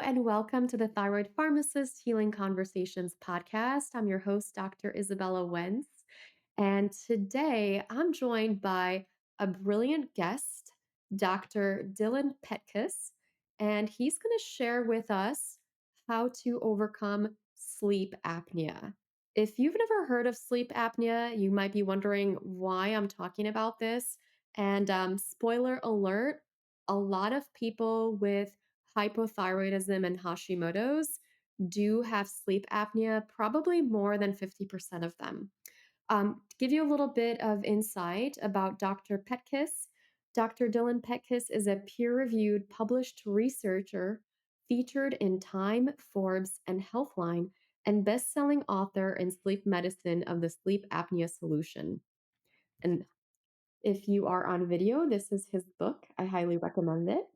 and welcome to the Thyroid Pharmacist Healing Conversations podcast. I'm your host, Dr. Izabella Wentz. And today I'm joined by a brilliant guest, Dr. Dylan Petkus, and he's going to share with us how to overcome sleep apnea. If you've never heard of sleep apnea, you might be wondering why I'm talking about this. And spoiler alert, a lot of people with hypothyroidism and Hashimoto's do have sleep apnea, probably more than 50% of them. To give you a little bit of insight about Dr. Petkus, Dr. Dylan Petkus is a peer reviewed, published researcher featured in Time, Forbes, and Healthline, and best selling author in sleep medicine of the sleep apnea solution. And if you are on video, this is his book. I highly recommend it.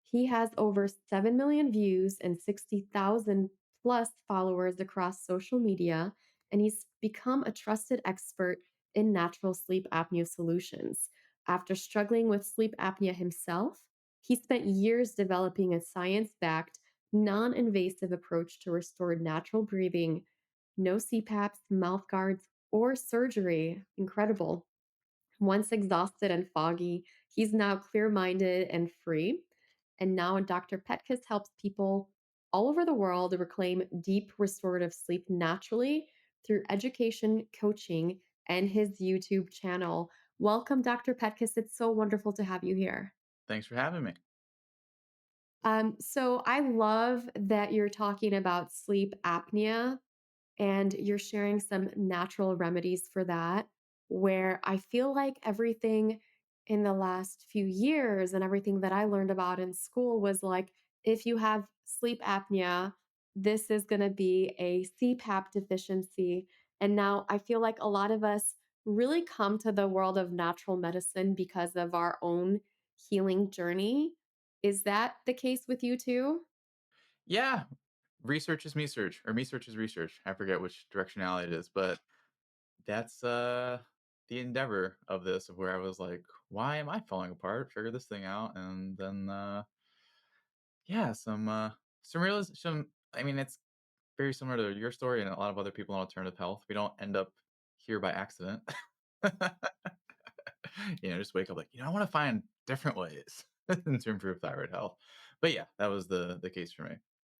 He has over 7 million views and 60,000 plus followers across social media, and he's become a trusted expert in natural sleep apnea solutions. After struggling with sleep apnea himself, he spent years developing a science backed, non invasive approach to restore natural breathing, no CPAPs, mouth guards, or surgery. Incredible. Once exhausted and foggy, he's now clear minded and free. And now Dr. Petkus helps people all over the world reclaim deep restorative sleep naturally through education, coaching, and his YouTube channel. Welcome, Dr. Petkus. It's so wonderful to have you here. Thanks for having me. So I love that you're talking about sleep apnea and you're sharing some natural remedies for that. Where I feel like everything in the last few years and everything that I learned about in school was like, if you have sleep apnea, this is going to be a CPAP deficiency. And now I feel like a lot of us really come to the world of natural medicine because of our own healing journey. Is that the case with you too? Yeah, research is me search or me search is research. I forget which directionality it is, but that's the endeavor of this of where I was like, why am I falling apart? Figure this thing out. And then yeah, some realism some I mean it's very similar to your story and a lot of other people in alternative health. We don't end up here by accident. Just wake up like, I want to find different ways to improve thyroid health. But yeah, that was the case for me.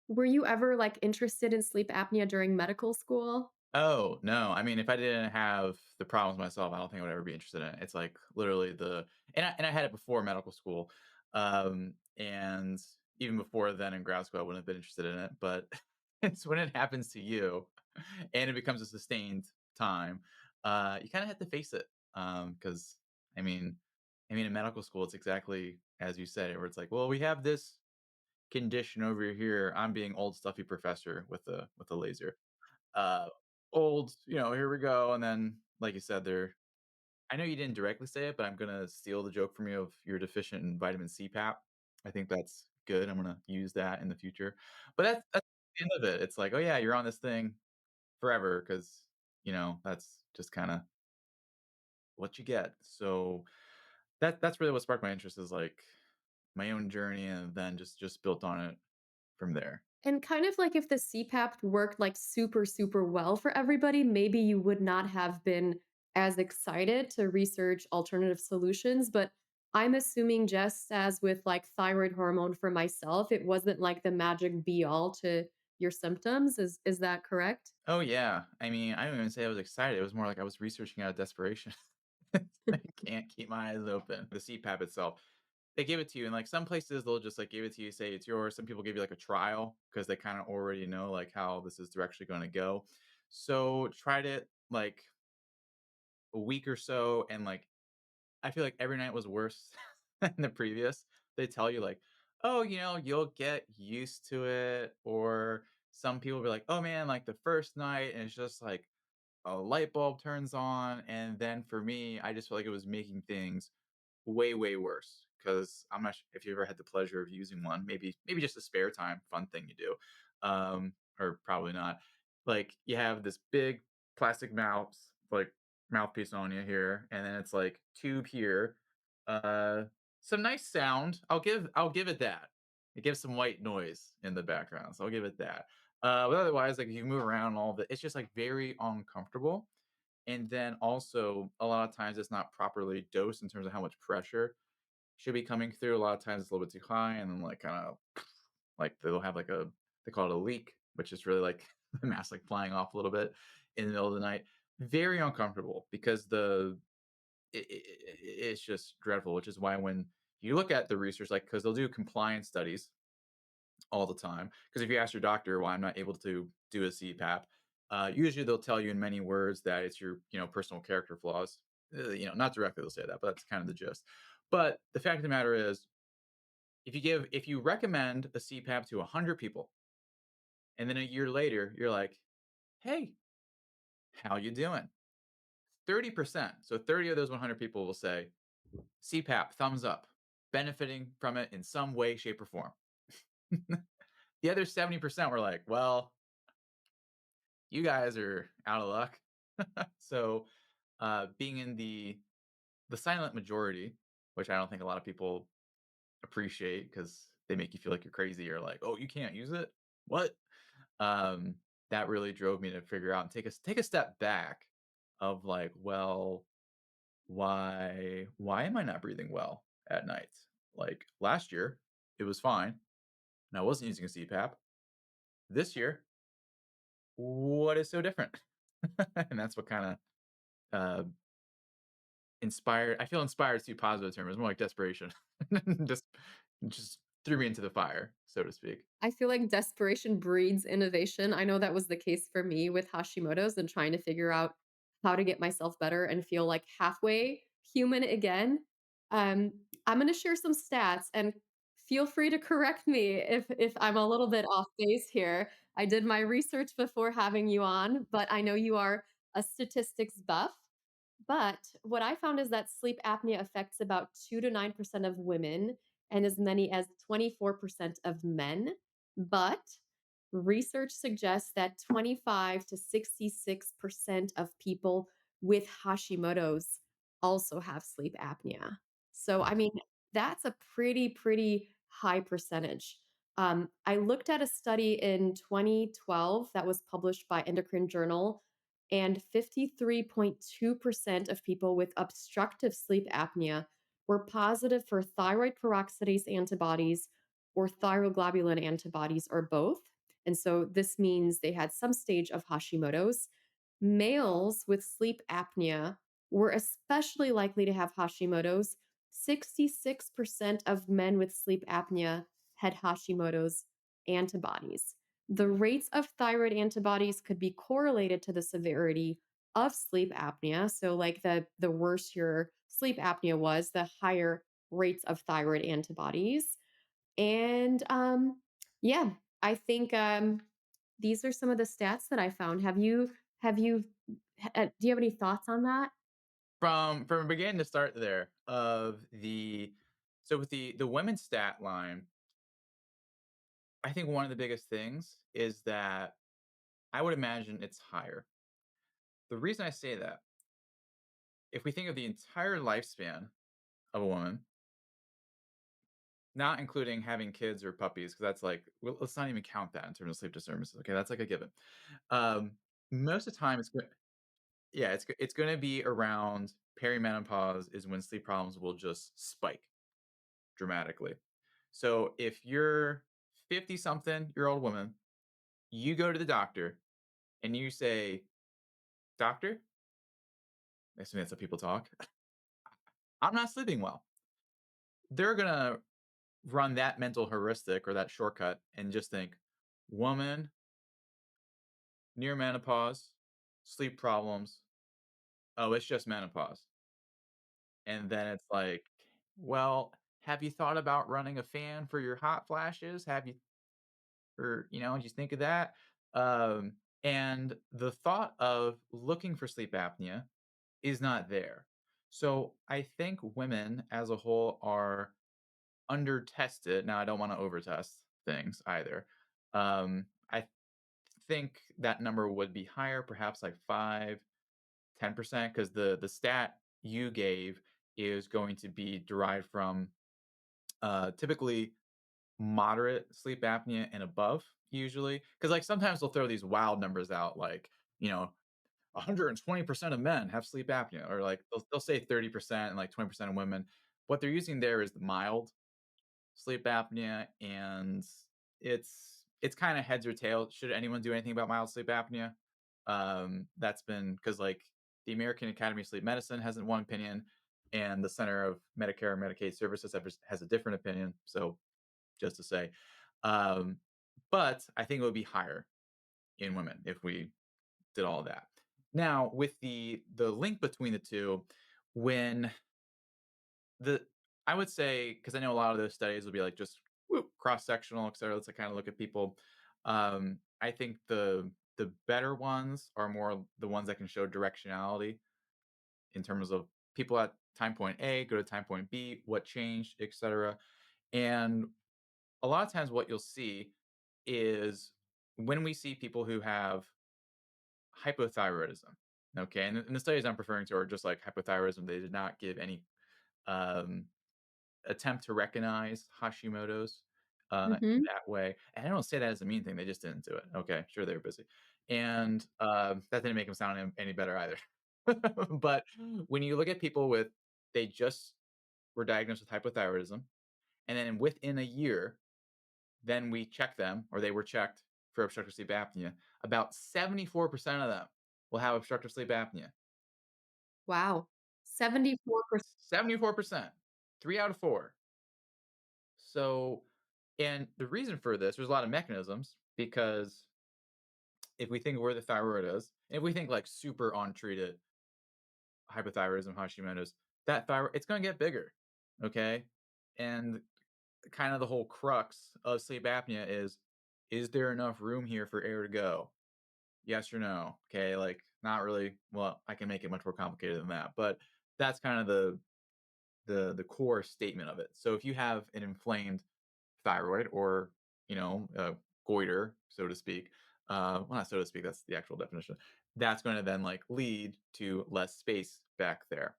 Were you ever like interested in sleep apnea during medical school? Oh, no. I mean, if I didn't have the problems myself, I don't think I would ever be interested in it. It's like literally and I had it before medical school. And even before then in grad school, I wouldn't have been interested in it. But it's when it happens to you and it becomes a sustained time, you kind of have to face it. Because I mean, in medical school, it's exactly as you said, where it's like, well, we have this condition over here. I'm being old stuffy professor with a laser uh old, here we go. And then like you said, there I know you didn't directly say it, but I'm gonna steal the joke from you of you're deficient in vitamin CPAP. I think that's good. I'm gonna use that in the future. But that's the end of it. It's like, oh yeah, you're on this thing forever because that's just kind of what you get. So that's really what sparked my interest is like my own journey and then just built on it from there. And kind of like if the CPAP worked like super, super well for everybody, maybe you would not have been as excited to research alternative solutions. But I'm assuming just as with like thyroid hormone for myself, it wasn't like the magic be all to your symptoms. Is that correct? Oh yeah. I mean, I don't even say I was excited. It was more like I was researching out of desperation. I can't keep my eyes open. The CPAP itself, they give it to you, and like some places they'll just like give it to you, say it's yours. Some people give you like a trial because they kind of already know like how this is directly going to go. So tried it like a week or so, and like I feel like every night was worse than the previous. They tell you like, "Oh, you'll get used to it," or some people be like, "Oh man, like the first night," and it's just like a light bulb turns on, and then for me, I just felt like it was making things way, way worse. Because I'm not if you ever had the pleasure of using one, maybe just a spare time fun thing you do, or probably not. Like, you have this big plastic mouthpiece on you here, and then it's, like, tube here, uh, some nice sound, I'll give it that, It gives some white noise in the background, so I'll give it that. But otherwise, like, if you move around and all of it, it's just, like, very uncomfortable, and then also, a lot of times it's not properly dosed in terms of how much pressure should be coming through. A lot of times it's a little bit too high, and then, like, kinda like, they'll have, like, a they call it a leak, which is really, like, the mask, like, flying off a little bit in the middle of the night. Very uncomfortable because it's just dreadful, which is why when you look at the research, like, because 'cause they'll do compliance studies all the time. Because if you ask your doctor why I'm not able to do a CPAP, usually they'll tell you in many words that it's your, personal character flaws. Not directly they'll say that, but that's kind of the gist. But the fact of the matter is, if you recommend a CPAP to 100 people, and then a year later you're like, "Hey, how you doing?" 30%, so 30 of those 100 people will say, "CPAP, thumbs up, benefiting from it in some way, shape, or form." The other 70% were like, "Well, you guys are out of luck." So, being in the silent majority, which I don't think a lot of people appreciate because they make you feel like you're crazy or like, "Oh, you can't use it? What?" Um, that really drove me to figure out and take a step back of like, well, why am I not breathing well at night? Like last year, it was fine and I wasn't using a CPAP. This year, what is so different? And that's what kind of uh, inspired. I feel inspired to positive term. It's more like desperation. just just threw me into the fire, so to speak. I feel like desperation breeds innovation. I know that was the case for me with Hashimoto's and trying to figure out how to get myself better and feel like halfway human again. I'm going to share some stats and feel free to correct me if I'm a little bit off base here. I did my research before having you on, but I know you are a statistics buff. But what I found is that sleep apnea affects about 2 to 9% of women and as many as 24% of men. But research suggests that 25 to 66% of people with Hashimoto's also have sleep apnea. So, I mean, that's a pretty high percentage. I looked at a study in 2012 that was published by Endocrine Journal, and 53.2% of people with obstructive sleep apnea were positive for thyroid peroxidase antibodies or thyroglobulin antibodies or both. And so this means they had some stage of Hashimoto's. Males with sleep apnea were especially likely to have Hashimoto's. 66% of men with sleep apnea had Hashimoto's antibodies. The rates of thyroid antibodies could be correlated to the severity of sleep apnea. So, like the worse your sleep apnea was, the higher rates of thyroid antibodies. And yeah, I think these are some of the stats that I found. Do you have any thoughts on that? From beginning to start there of the so with the women's stat line, I think one of the biggest things is that I would imagine it's higher. The reason I say that, if we think of the entire lifespan of a woman, not including having kids or puppies, because that's like, well, let's not even count that in terms of sleep disturbances. Okay, that's like a given. Most of the time, yeah, it's going to be around perimenopause is when sleep problems will just spike dramatically. So if you're 50 something year old woman, you go to the doctor and you say, "Doctor," I assume that's how people talk, "I'm not sleeping well." They're gonna run that mental heuristic or that shortcut and just think, "Woman, near menopause, sleep problems. Oh, it's just menopause." And then it's like, "Well, have you thought about running a fan for your hot flashes? Have you or, did you think of that?" And the thought of looking for sleep apnea is not there. So I think women as a whole are under tested. Now, I don't want to over test things either. I think that number would be higher, perhaps like 5, 10%, because the stat you gave is going to be derived from typically moderate sleep apnea and above usually, because like sometimes they'll throw these wild numbers out, like, you know, 120% of men have sleep apnea, or like they'll say 30% and like 20% of women. What they're using there is the mild sleep apnea, and it's kind of heads or tails. Should anyone do anything about mild sleep apnea? That's been because like the American Academy of Sleep Medicine has one opinion, and the Center of Medicare and Medicaid Services has a different opinion. So just to say, um, but I think it would be higher in women if we did all of that. Now, with the link between the two, when the I would say, because I know a lot of those studies will be like just cross sectional, et cetera. Let's like kind of look at people. I think the better ones are more the ones that can show directionality in terms of people at time point A go to time point B, what changed, et cetera. And a lot of times, what you'll see is when we see people who have hypothyroidism. Okay, and the studies I'm referring to are just like hypothyroidism. They did not give any um, attempt to recognize Hashimoto's in Mhm. that way. And I don't say that as a mean thing. They just didn't do it. Okay, sure they were busy, and that didn't make them sound any better either. But when you look at people with, they just were diagnosed with hypothyroidism, and then within a year, then we check them, or they were checked for obstructive sleep apnea. About 74% of them will have obstructive sleep apnea. Wow. 74%. 74%, 3 out of 4. So, and the reason for this, there's a lot of mechanisms because if we think of where the thyroid is, if we think like super untreated hypothyroidism, Hashimoto's, that thyroid, it's going to get bigger. Okay. And kind of the whole crux of sleep apnea is there enough room here for air to go? Yes or no? Okay. Like, not really. Well, I can make it much more complicated than that, but that's kind of the core statement of it. So if you have an inflamed thyroid, or goiter, so to speak, well, not so to speak, that's the actual definition, that's going to then like lead to less space back there.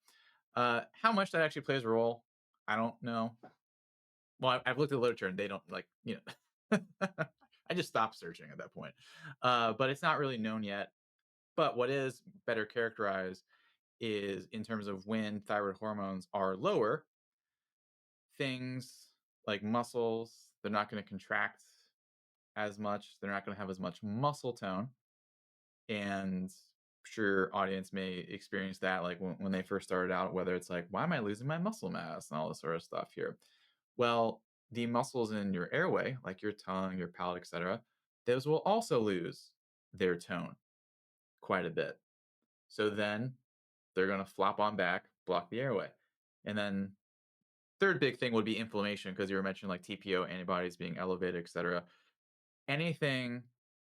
How much that actually plays a role, I don't know. Well, I've looked at the literature and they don't like, I just stopped searching at that point. But it's not really known yet. But what is better characterized is in terms of when thyroid hormones are lower, things like muscles, they're not going to contract as much. They're not going to have as much muscle tone. And sure, audience may experience that like when they first started out, whether it's like, why am I losing my muscle mass and all this sort of stuff here? Well, the muscles in your airway, like your tongue, your palate, etc., those will also lose their tone quite a bit. So then they're going to flop on back, block the airway. And then third big thing would be inflammation, because you were mentioning like TPO antibodies being elevated, etc. Anything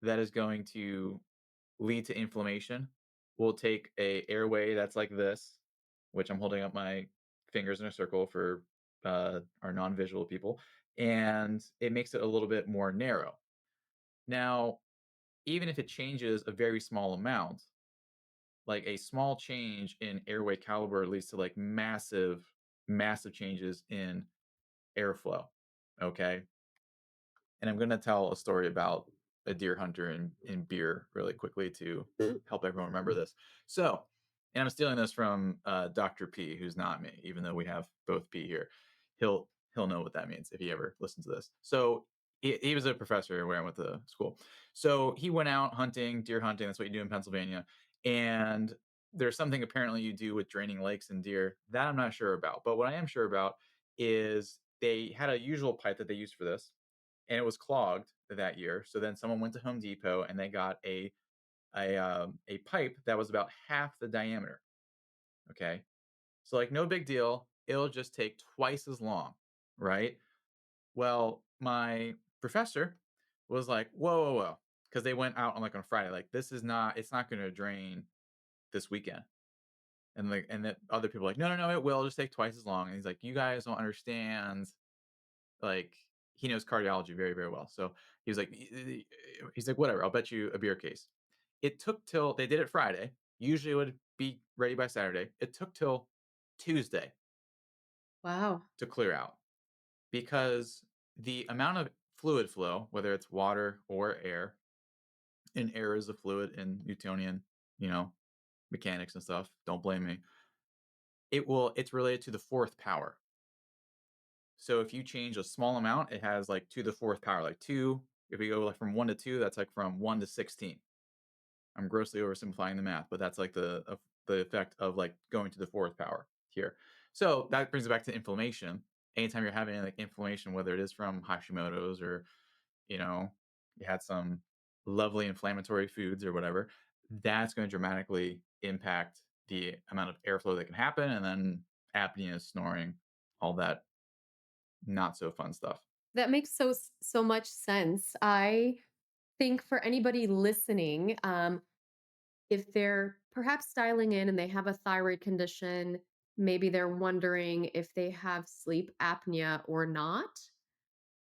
that is going to lead to inflammation will take a airway that's like this, which I'm holding up my fingers in a circle for our non-visual people, and it makes it a little bit more narrow. Now, even if it changes a very small amount, like a small change in airway caliber leads to like massive, massive changes in airflow. Okay. And I'm going to tell a story about a deer hunter in beer really quickly to help everyone remember this. So, and I'm stealing this from Dr. P, who's not me, even though we have both P here. He'll know what that means if he ever listens to this. So he was a professor where I went to school. So he went out hunting, deer hunting. That's what you do in Pennsylvania. And there's something apparently you do with draining lakes and deer that I'm not sure about. But what I am sure about is they had a usual pipe that they used for this, and it was clogged that year. So then someone went to Home Depot and they got a pipe that was about half the diameter. Okay, so like no big deal. It'll just take twice as long, right? Well, my professor was like, "Whoa, whoa, whoa," because they went out on like on Friday. Like, this is not. It's not going to drain this weekend. And like, and that other people were like, "No, no, no, it will just take twice as long." And he's like, "You guys don't understand. Like, he knows cardiology very, very well." So he was like, he's like, "Whatever, I'll bet you a beer case." It took till they did it Friday. Usually it would be ready by Saturday. It took till Tuesday Wow. to clear out because the amount of fluid flow, whether it's water or air, and air is a fluid in Newtonian, you know, mechanics and stuff. Don't blame me. It's related to the fourth power. So if you change a small amount, it has like to the fourth power, like two. If we go like from 1 to 2, that's like from 1 to 16. I'm grossly oversimplifying the math, but that's like the effect of like going to the fourth power here. So that brings it back to inflammation. Anytime you're having like inflammation, whether it is from Hashimoto's or you know you had some lovely inflammatory foods or whatever, that's going to dramatically impact the amount of airflow that can happen, and then apnea, snoring, all that not so fun stuff. That makes so much sense. I think for anybody listening, if they're perhaps styling in and they have a thyroid condition, maybe they're wondering if they have sleep apnea or not.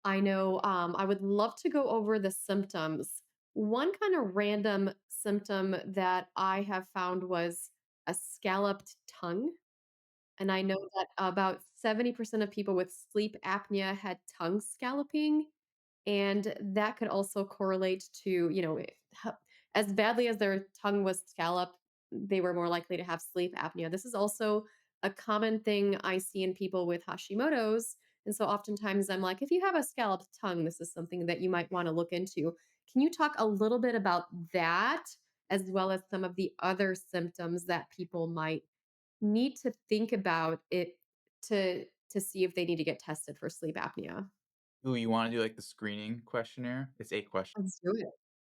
I know I would love to go over the symptoms. One kind of random symptom that I have found was a scalloped tongue. And I know that about 70% of people with sleep apnea had tongue scalloping. And that could also correlate to, as badly as their tongue was scalloped, they were more likely to have sleep apnea. This is also a common thing I see in people with Hashimoto's. And so oftentimes I'm like, if you have a scalloped tongue, this is something that you might want to look into. Can you talk a little bit about that, as well as some of the other symptoms that people might need to think about it to see if they need to get tested for sleep apnea? Ooh, you wanna do, like, the screening questionnaire? It's 8 questions. Let's do it.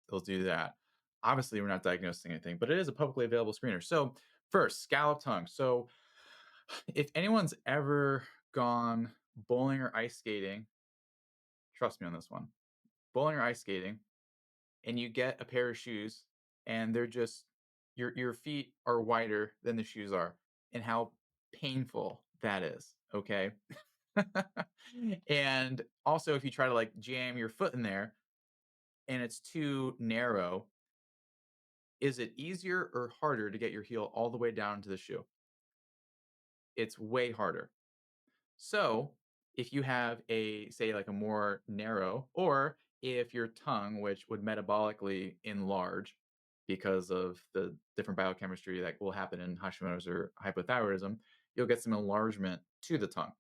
They'll do that. Obviously, we're not diagnosing anything, but it is a publicly available screener. So, first, scallop tongue. So, if anyone's ever gone bowling or ice skating, trust me on this one. Bowling or ice skating, and you get a pair of shoes, and they're just your feet are wider than the shoes are, and how painful that is, okay? And also, if you try to, like, jam your foot in there and it's too narrow, is it easier or harder to get your heel all the way down to the shoe? It's way harder. So, if you have a, say, like a more narrow, or if your tongue, which would metabolically enlarge because of the different biochemistry that will happen in Hashimoto's or hypothyroidism, you'll get some enlargement to the tongue.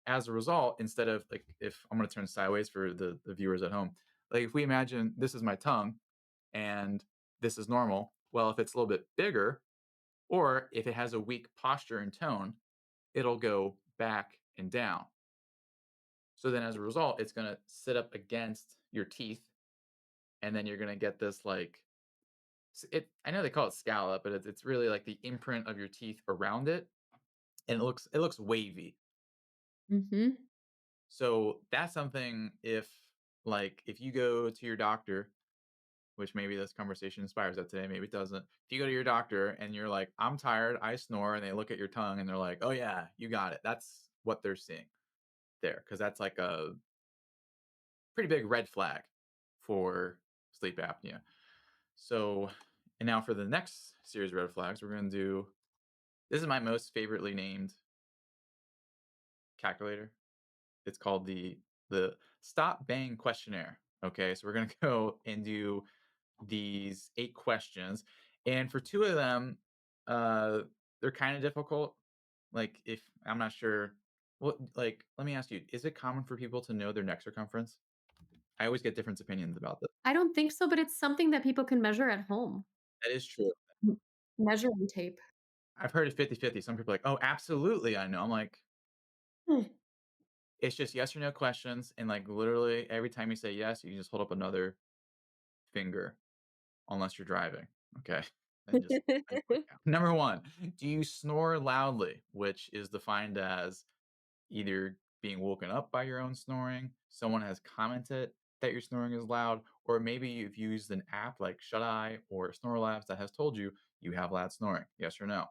As a result, instead of like, if I'm going to turn sideways for the viewers at home, like if we imagine this is my tongue and this is normal, well, if it's a little bit bigger, or if it has a weak posture and tone, it'll go back and down. So then as a result, it's going to sit up against your teeth, and then you're going to get this like I know they call it scallop, but it's really like the imprint of your teeth around it, and it looks wavy. Mhm. So that's something, if you go to your doctor, which maybe this conversation inspires that today, maybe it doesn't. If you go to your doctor and you're like, "I'm tired, I snore," and they look at your tongue and they're like, "Oh yeah, you got it." That's what they're seeing there, because that's like a pretty big red flag for sleep apnea. So, and now for the next series of red flags, we're going to do, this is my most favoritely named calculator. It's called the Stop Bang Questionnaire. Okay, so we're going to go and do these 8 questions, and for 2 of them, uh, they're kind of difficult. Like, if I'm not sure, what, like, let me ask you: is it common for people to know their neck circumference? I always get different opinions about this. I don't think so, but it's something that people can measure at home. That is true. Measuring tape. I've heard it 50-50. Some people are like, "Oh, absolutely, I know." I'm like, Hmm. it's just yes or no questions, and like literally every time you say yes, you just hold up another finger, unless you're driving. Okay. And just and point out. Number one, do you snore loudly? Which is defined as either being woken up by your own snoring, someone has commented that your snoring is loud, or maybe you've used an app like Shut Eye or Snore Labs that has told you you have loud snoring. Yes or no?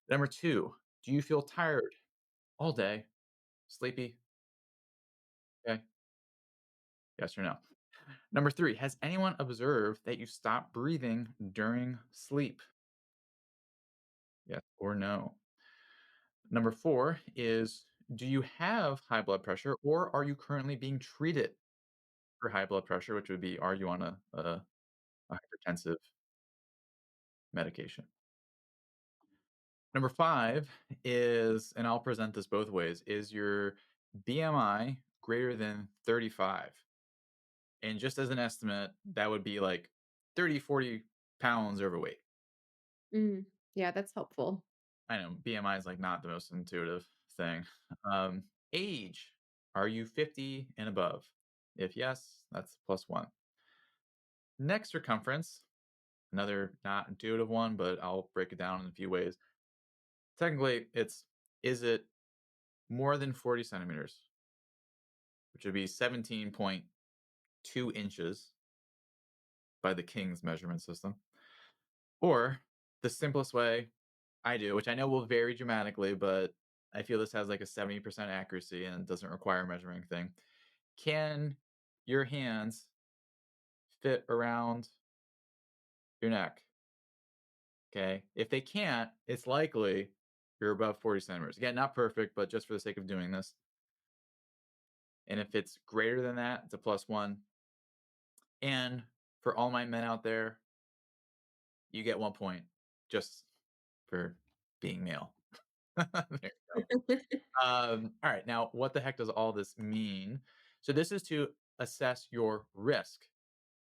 Number two, do you feel tired all day? Sleepy? Okay. Yes or no? Number three, has anyone observed that you stop breathing during sleep? Yes or no? Number four is, Do you have high blood pressure or are you currently being treated for high blood pressure, which would be, are you on a hypertensive medication? Number 5 is, and I'll present this both ways, is your BMI greater than 35? And just as an estimate, that would be like 30, 40 pounds overweight. Mm, yeah, that's helpful. I know BMI is like not the most intuitive thing. Age, are you 50 and above? If yes, that's plus 1. Neck circumference, another not intuitive one, but I'll break it down in a few ways. Technically, is it more than 40 centimeters, which would be 17.2 inches by the King's measurement system? Or the simplest way I do, which I know will vary dramatically, but I feel this has like a 70% accuracy and doesn't require a measuring thing. Can your hands fit around your neck? Okay. If they can't, it's likely you're above 40 centimeters. Again, not perfect, but just for the sake of doing this. And if it's greater than that, it's a plus 1. And for all my men out there, you get 1 point just for being male. There you go. All right. Now, what the heck does all this mean? So, this is to assess your risk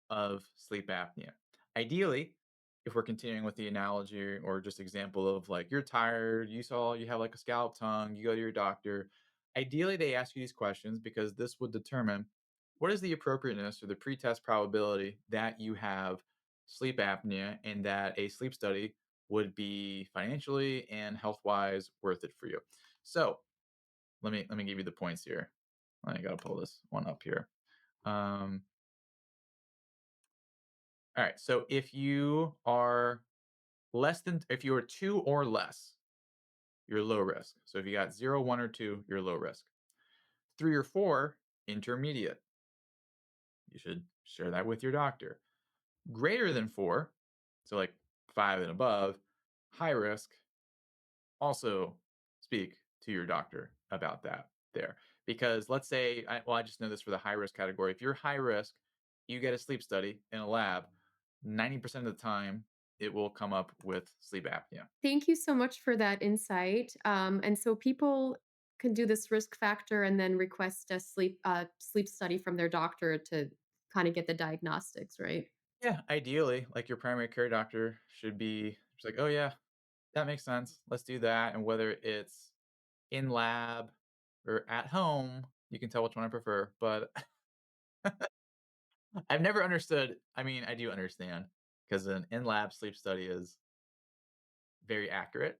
of sleep apnea. Ideally, if we're continuing with the analogy or just example of like you're tired, you have like a scallop tongue, you go to your doctor. Ideally, they ask you these questions because this would determine what is the appropriateness or the pretest probability that you have sleep apnea and that a sleep study would be financially and health wise worth it for you. So, let me give you the points here. I gotta pull this one up here. Um, all right. So if you are 2 or less, you're low risk. So if you got 0, 1, or 2, you're low risk. 3 or 4, intermediate. You should share that with your doctor. Greater than 4, so like 5 and above, high risk. Also speak to your doctor about that there. Because let's say, I just know this for the high risk category. If you're high risk, you get a sleep study in a lab, 90% of the time, it will come up with sleep apnea. Thank you so much for that insight. And so people can do this risk factor and then request a sleep study from their doctor to kind of get the diagnostics, right? Yeah, ideally, like your primary care doctor should be just like, oh, yeah, that makes sense. Let's do that. And whether it's in lab or at home, you can tell which one I prefer. But I've never understood. I mean, I do understand because an in lab sleep study is very accurate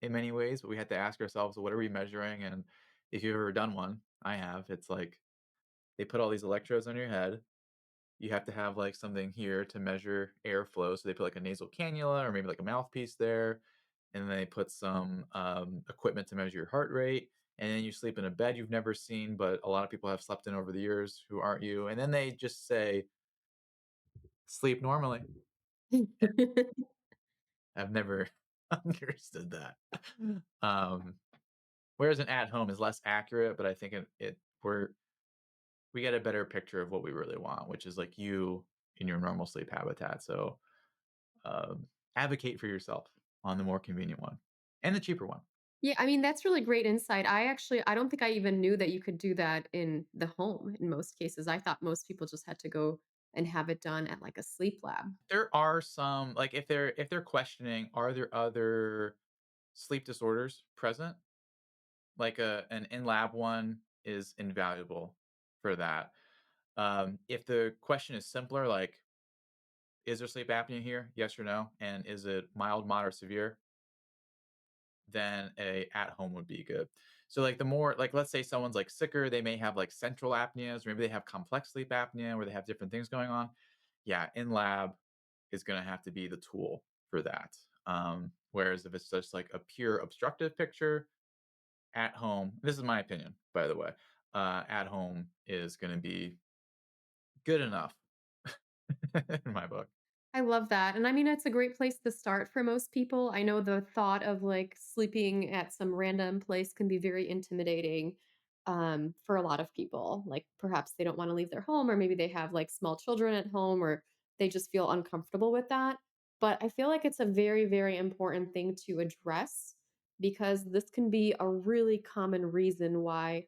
in many ways, but we had to ask ourselves, what are we measuring? And if you've ever done one, I have, it's like they put all these electrodes on your head. You have to have like something here to measure airflow. So they put like a nasal cannula or maybe like a mouthpiece there. And then they put some equipment to measure your heart rate. And then you sleep in a bed you've never seen, but a lot of people have slept in over the years who aren't you. And then they just say, sleep normally. I've never understood that. Um, Whereas an at home is less accurate, but I think we get a better picture of what we really want, which is like you in your normal sleep habitat. So advocate for yourself on the more convenient one and the cheaper one. Yeah, I mean, that's really great insight. I don't think I even knew that you could do that in the home in most cases. I thought most people just had to go and have it done at like a sleep lab. There are some like if they're questioning, are there other sleep disorders present? Like an in lab one is invaluable for that. If the question is simpler, like is there sleep apnea here? Yes or no, and is it mild, moderate, severe? Then a at home would be good. So like the more like let's say someone's like sicker, they may have like central apneas, or maybe they have complex sleep apnea where they have different things going on. Yeah, in lab is going to have to be the tool for that. Whereas if it's just like a pure obstructive picture at home, this is my opinion, by the way, at home is going to be good enough in my book. I love that. And I mean, it's a great place to start for most people. I know the thought of like sleeping at some random place can be very intimidating for a lot of people. Like perhaps they don't want to leave their home, or maybe they have like small children at home, or they just feel uncomfortable with that. But I feel like it's a very, very important thing to address because this can be a really common reason why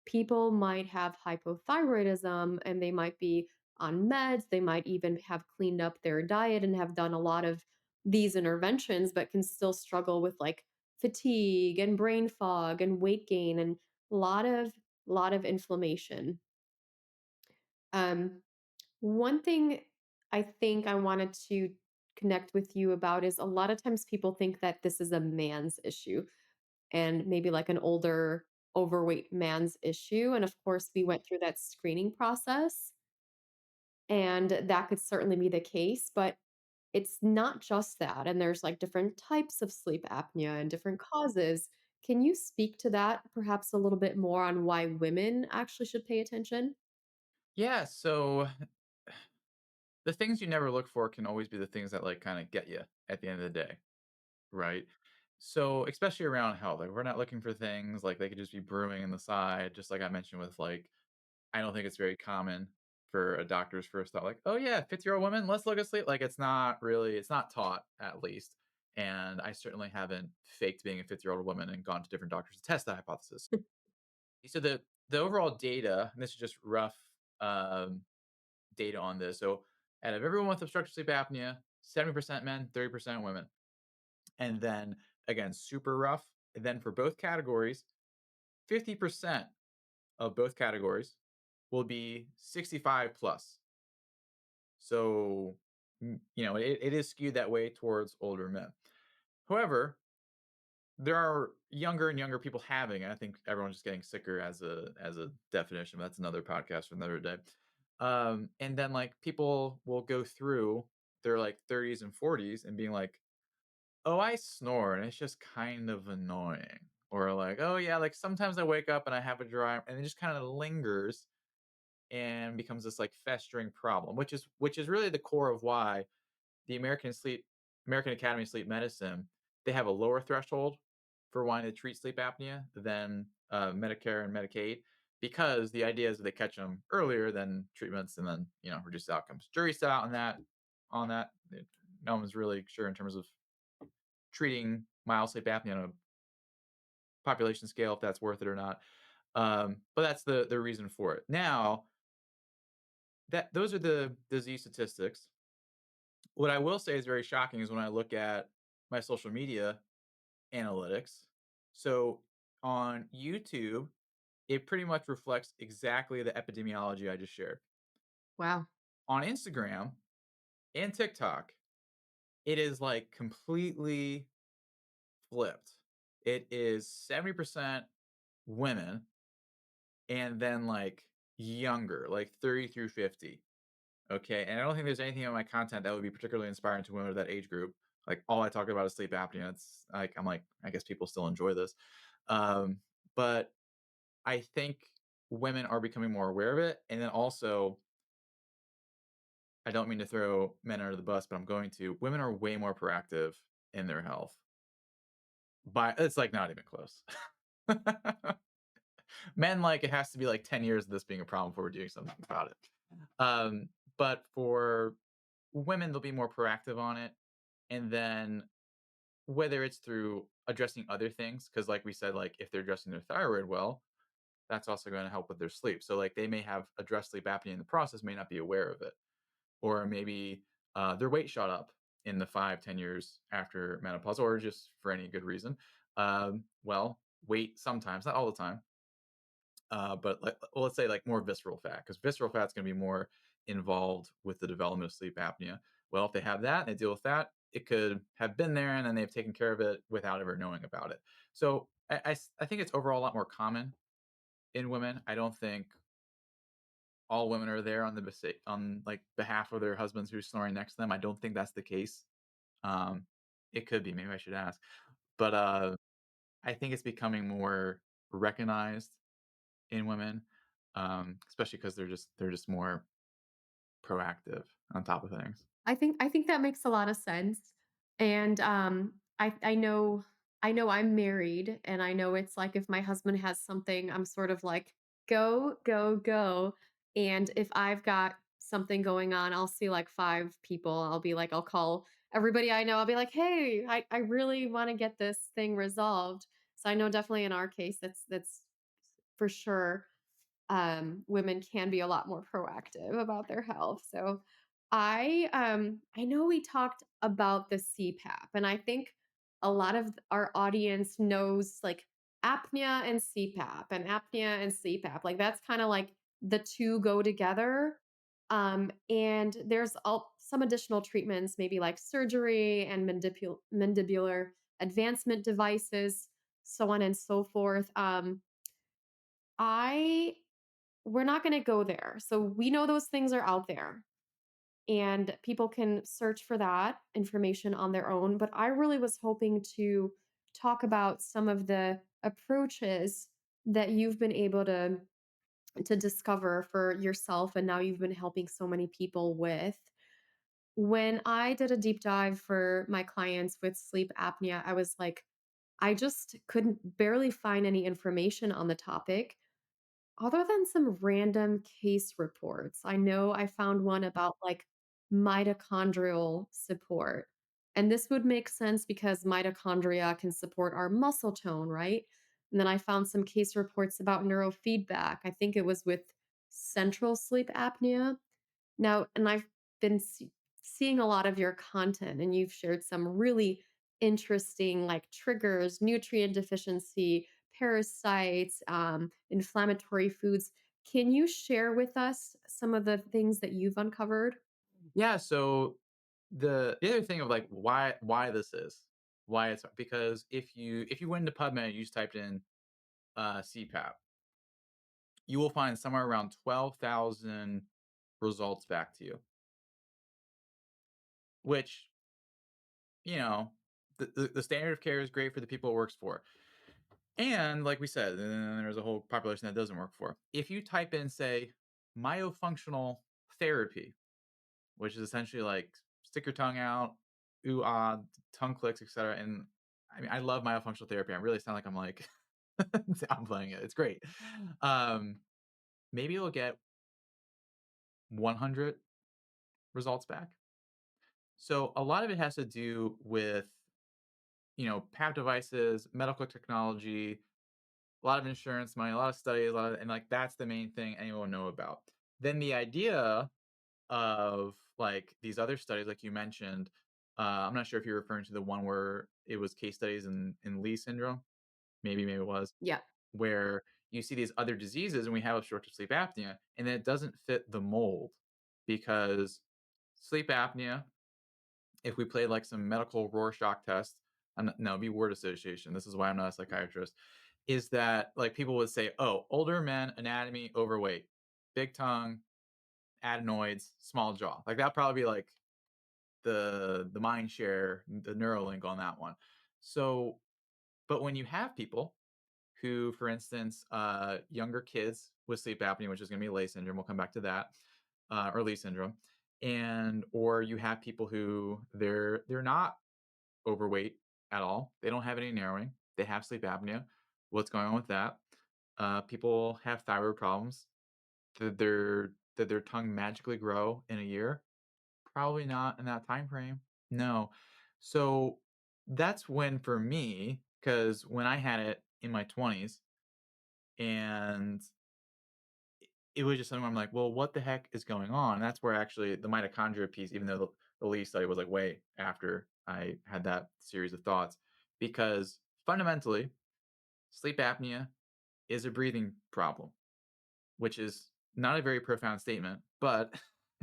people might have hypothyroidism and they might be on meds. They might even have cleaned up their diet and have done a lot of these interventions, but can still struggle with like fatigue and brain fog and weight gain and a lot of inflammation. Um, One thing I think I wanted to connect with you about is a lot of times people think that this is a man's issue and maybe like an older, overweight man's issue. And of course, we went through that screening process, and that could certainly be the case. But it's not just that. And there's like different types of sleep apnea and different causes. Can you speak to that perhaps a little bit more on why women actually should pay attention? Yeah, so the things you never look for can always be the things that like kind of get you at the end of the day, right? So, especially around health, like we're not looking for things like they could just be brewing in the side, just like I mentioned with like I don't think it's very common for a doctor's first thought, like, "Oh yeah, 50-year-old woman, let's look at sleep." Like it's not taught at least. And I certainly haven't faked being a 50-year-old woman and gone to different doctors to test that hypothesis. So the overall data, and this is just rough data on this. So out of everyone with obstructive sleep apnea, 70% men, 30% women. And then again, super rough. And then for both categories, 50% of both categories will be 65 plus. So, it is skewed that way towards older men. However, there are younger and younger people having it. I think everyone's just getting sicker as a definition. That's another podcast for another day. And then like people will go through their like 30s and 40s and being like, "Oh, I snore and it's just kind of annoying." Or like, "Oh yeah, like sometimes I wake up and I have a dry," and it just kind of lingers and becomes this like festering problem, which is really the core of why the American Academy of Sleep Medicine, they have a lower threshold for wanting to treat sleep apnea than Medicare and Medicaid, because the idea is that they catch them earlier than treatments and then reduce the outcomes. Jury's still out on that. No one's really sure in terms of treating mild sleep apnea on a population scale if that's worth it or not. But that's the reason for it. Now that those are the disease statistics. What I will say is very shocking is when I look at my social media analytics. So on YouTube, it pretty much reflects exactly the epidemiology I just shared. Wow. On Instagram and TikTok, it is like completely flipped. It is 70% women and then like younger, like 30 through 50. Okay. And I don't think there's anything in my content that would be particularly inspiring to women of that age group. Like all I talk about is sleep apnea. It's like I'm like, I guess people still enjoy this. But I think women are becoming more aware of it. And then also, I don't mean to throw men under the bus, but I'm going to. Women are way more proactive in their health. But it's like not even close. Men, like it has to be like 10 years of this being a problem before we're doing something about it. But for women, they'll be more proactive on it. And then whether it's through addressing other things, because like we said, like if they're addressing their thyroid well, that's also going to help with their sleep. So like they may have addressed sleep apnea in the process, may not be aware of it, or maybe their weight shot up in the 5-10 years after menopause, or just for any good reason. Well, weight sometimes, not all the time, but let's say like more visceral fat, because visceral fat is going to be more involved with the development of sleep apnea. Well, if they have that and they deal with that, it could have been there and then they've taken care of it without ever knowing about it. So I think it's overall a lot more common in women. I don't think all women are there on on like behalf of their husbands who's snoring next to them. I don't think that's the case. Um, it could be. Maybe I should ask. But I think it's becoming more recognized in women, especially because they're just more. proactive on top of things. I think that makes a lot of sense. And I know I'm married, and I know it's like if my husband has something, I'm sort of like, go, go, go. And if I've got something going on, I'll see like five people. I'll be like, I'll call everybody I know. I'll be like, hey, I really want to get this thing resolved. So I know definitely in our case, that's for sure women can be a lot more proactive about their health. So I know we talked about the CPAP, and I think a lot of our audience knows like apnea and CPAP and apnea and CPAP. Like that's kind of like the two go together. And there's some additional treatments, maybe like surgery and mandibular advancement devices, so on and so forth. I We're not gonna go there. So we know those things are out there, and people can search for that information on their own, but I really was hoping to talk about some of the approaches that you've been able to discover for yourself, and now you've been helping so many people with. When I did a deep dive for my clients with sleep apnea, I was like, I just couldn't barely find any information on the topic other than some random case reports. I know I found one about like mitochondrial support. And this would make sense because mitochondria can support our muscle tone, right? And then I found some case reports about neurofeedback. I think it was with central sleep apnea. Now, and I've been seeing a lot of your content, and you've shared some really interesting like triggers, nutrient deficiency, parasites, inflammatory foods. Can you share with us some of the things that you've uncovered? Yeah, so the other thing of like why this is why it's because if you went into PubMed and you just typed in CPAP, you will find somewhere around 12,000 results back to you, which you know the standard of care is great for the people it works for. And like we said, then there's a whole population that doesn't work for. If you type in, say, myofunctional therapy, which is essentially like stick your tongue out, ooh ah, tongue clicks, etc. And I mean, I love myofunctional therapy. I really sound like I'm like downplaying it. It's great. Um, maybe you'll get 100 results back. So a lot of it has to do with PAP devices, medical technology, a lot of insurance money, a lot of studies, a lot of, and like that's the main thing anyone will know about. Then the idea of like these other studies, like you mentioned, I'm not sure if you're referring to the one where it was case studies in Lee syndrome. Maybe it was Yeah. where you see these other diseases, and we have obstructive sleep apnea, and then it doesn't fit the mold because sleep apnea, if we played like some medical Rorschach tests, no, it'd be word association. This is why I'm not a psychiatrist. Is that like people would say, oh, older men, anatomy, overweight, big tongue, adenoids, small jaw. Like that probably be like the mind share, the Neuralink on that one. So, but when you have people who, for instance, younger kids with sleep apnea, which is going to be Lay syndrome, we'll come back to that, or Lee syndrome, and or you have people who they're not overweight at all, they don't have any narrowing, they have sleep apnea. What's going on with that? People have thyroid problems. Did their tongue magically grow in a year? Probably not in that time frame. No. So that's when for me, because when I had it in my 20s, and it was just something where I'm like, well, what the heck is going on? And that's where actually the mitochondria piece, even though the Lee study was like way after I had that series of thoughts, because fundamentally, sleep apnea is a breathing problem, which is not a very profound statement, but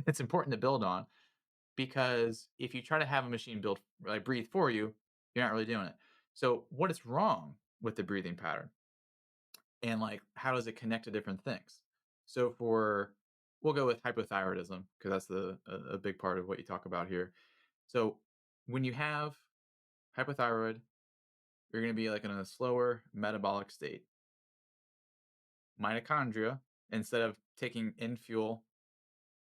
it's important to build on because if you try to have a machine build like breathe for you, you're not really doing it. So what is wrong with the breathing pattern? And like how does it connect to different things? So for we'll go with hypothyroidism because that's a big part of what you talk about here. So when you have hypothyroid, you're going to be like in a slower metabolic state. Mitochondria, instead of taking in fuel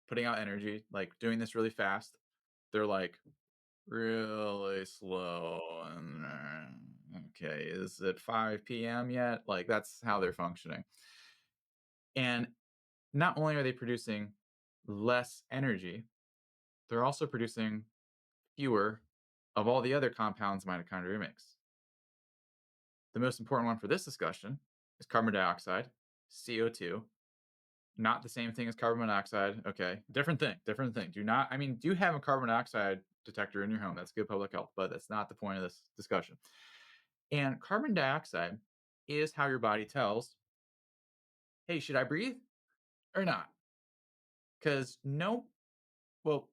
putting out energy, like doing this really fast. They're like really slow and okay, is it 5 p.m. yet? Like that's how they're functioning. And not only are they producing less energy, they're also producing fewer of all the other compounds mitochondria makes. The most important one for this discussion is carbon dioxide, CO2. Not the same thing as carbon monoxide. Okay. Different thing. Different thing. Do not, I mean, do have a carbon monoxide detector in your home. That's good public health, but that's not the point of this discussion. And carbon dioxide is how your body tells, hey, should I breathe or not? Because no, well,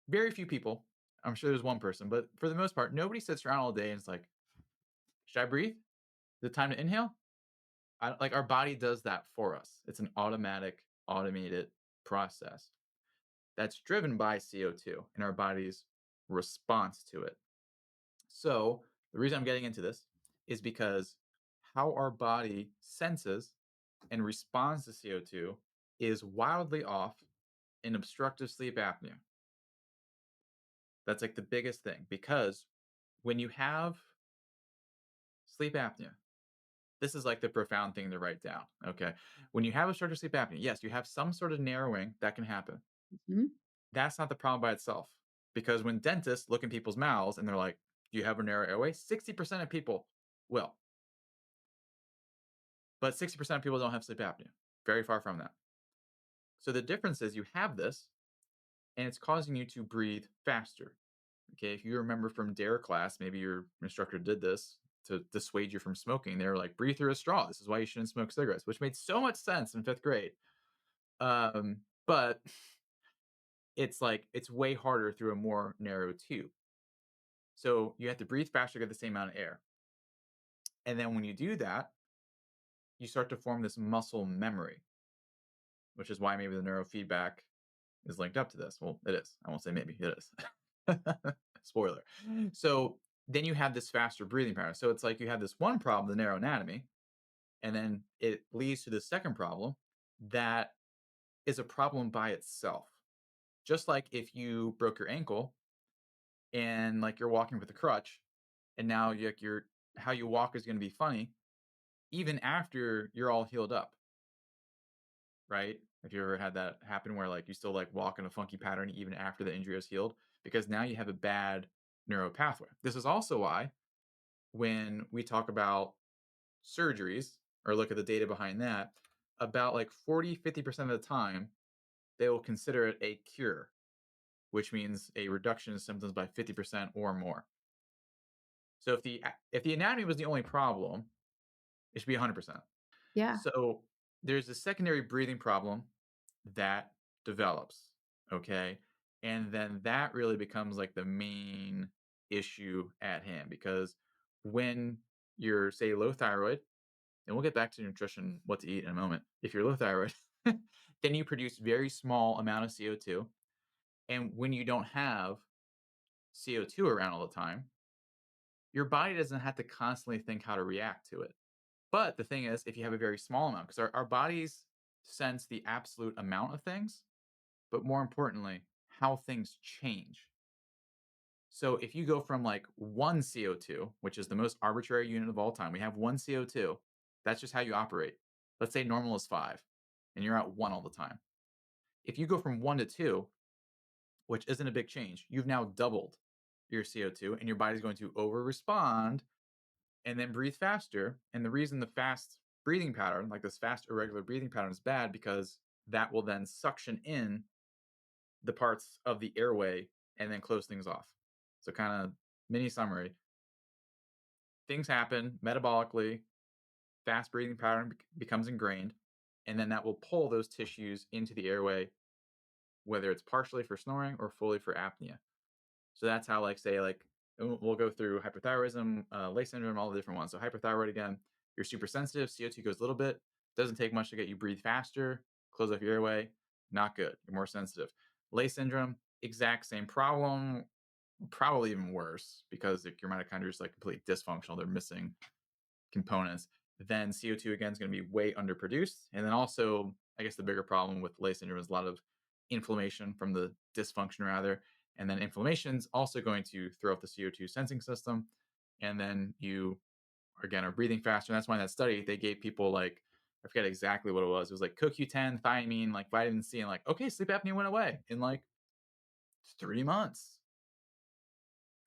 very few people, I'm sure there's one person, but for the most part, nobody sits around all day and it's like, should I breathe? Is it time to inhale? Like our body does that for us. It's an automatic, automated process that's driven by CO2 and our body's response to it. So, the reason I'm getting into this is because how our body senses and responds to CO2 is wildly off in obstructive sleep apnea. That's like the biggest thing because when you have sleep apnea, this is like the profound thing to write down. Okay. When you have obstructive sleep apnea, yes, you have some sort of narrowing that can happen. Mhm. That's not the problem by itself. Because when dentists look in people's mouths and they're like, do you have a narrow airway? 60% of people will. But 60% of people don't have sleep apnea. Very far from that. So the difference is you have this and it's causing you to breathe faster. Okay. If you remember from DARE class, maybe your instructor did this to dissuade you from smoking. They were like, breathe through a straw. This is why you shouldn't smoke cigarettes, which made so much sense in fifth grade. But it's like, it's way harder through a more narrow tube. So you have to breathe faster to get the same amount of air. And then when you do that, you start to form this muscle memory, which is why maybe the neurofeedback is linked up to this. Well, it is. I won't say maybe, it is. Spoiler. So then you have this faster breathing pattern. So it's like you have this one problem, the narrow anatomy, and then it leads to the second problem that is a problem by itself. Just like if you broke your ankle and like you're walking with a crutch, and now you're how you walk is going to be funny even after you're all healed up, right? Have you ever had that happen where like you still like walk in a funky pattern even after the injury is healed? Because now you have a bad neural pathway. This is also why when we talk about surgeries or look at the data behind that, about like 40-50% of the time, they will consider it a cure, which means a reduction in symptoms by 50% or more. So if the anatomy was the only problem, it should be 100%. Yeah. So there's a secondary breathing problem that develops, okay? And then that really becomes like the main issue at hand because when you're, say, low thyroid, and we'll get back to nutrition, what to eat in a moment. If you're low thyroid, then you produce very small amount of CO2. And when you don't have CO2 around all the time, your body doesn't have to constantly think how to react to it. But the thing is, if you have a very small amount, because our bodies sense the absolute amount of things, but more importantly, how things change. So if you go from like one CO2, which is the most arbitrary unit of all time, we have one CO2, that's just how you operate. Let's say normal is 5, and you're at 1 all the time. If you go from 1 to 2, which isn't a big change, you've now doubled your CO2, and your body's going to over respond and then breathe faster. And the reason the fast breathing pattern, like this fast irregular breathing pattern, is bad because that will then suction in the parts of the airway and then close things off. So kind of mini summary. Things happen metabolically, fast breathing pattern becomes ingrained, and then that will pull those tissues into the airway, whether it's partially for snoring or fully for apnea. So that's how, like, say, like, we'll go through hypothyroidism, Lay syndrome, all the different ones. So hypothyroid again, you're super sensitive. CO2 goes a little bit. Doesn't take much to get you breathe faster, close off your airway. Not good. You're more sensitive. Lay syndrome, exact same problem, probably even worse because like, your mitochondria is like completely dysfunctional. They're missing components. Then CO2 again is going to be way underproduced. And then also, I guess the bigger problem with Lay syndrome is a lot of inflammation from the dysfunction rather. And then inflammation's also going to throw up the CO2 sensing system. And then you again are breathing faster. And that's why in that study they gave people like I forget exactly what it was. It was like CoQ10, thiamine, like vitamin C, and like, okay, sleep apnea went away in like 3 months.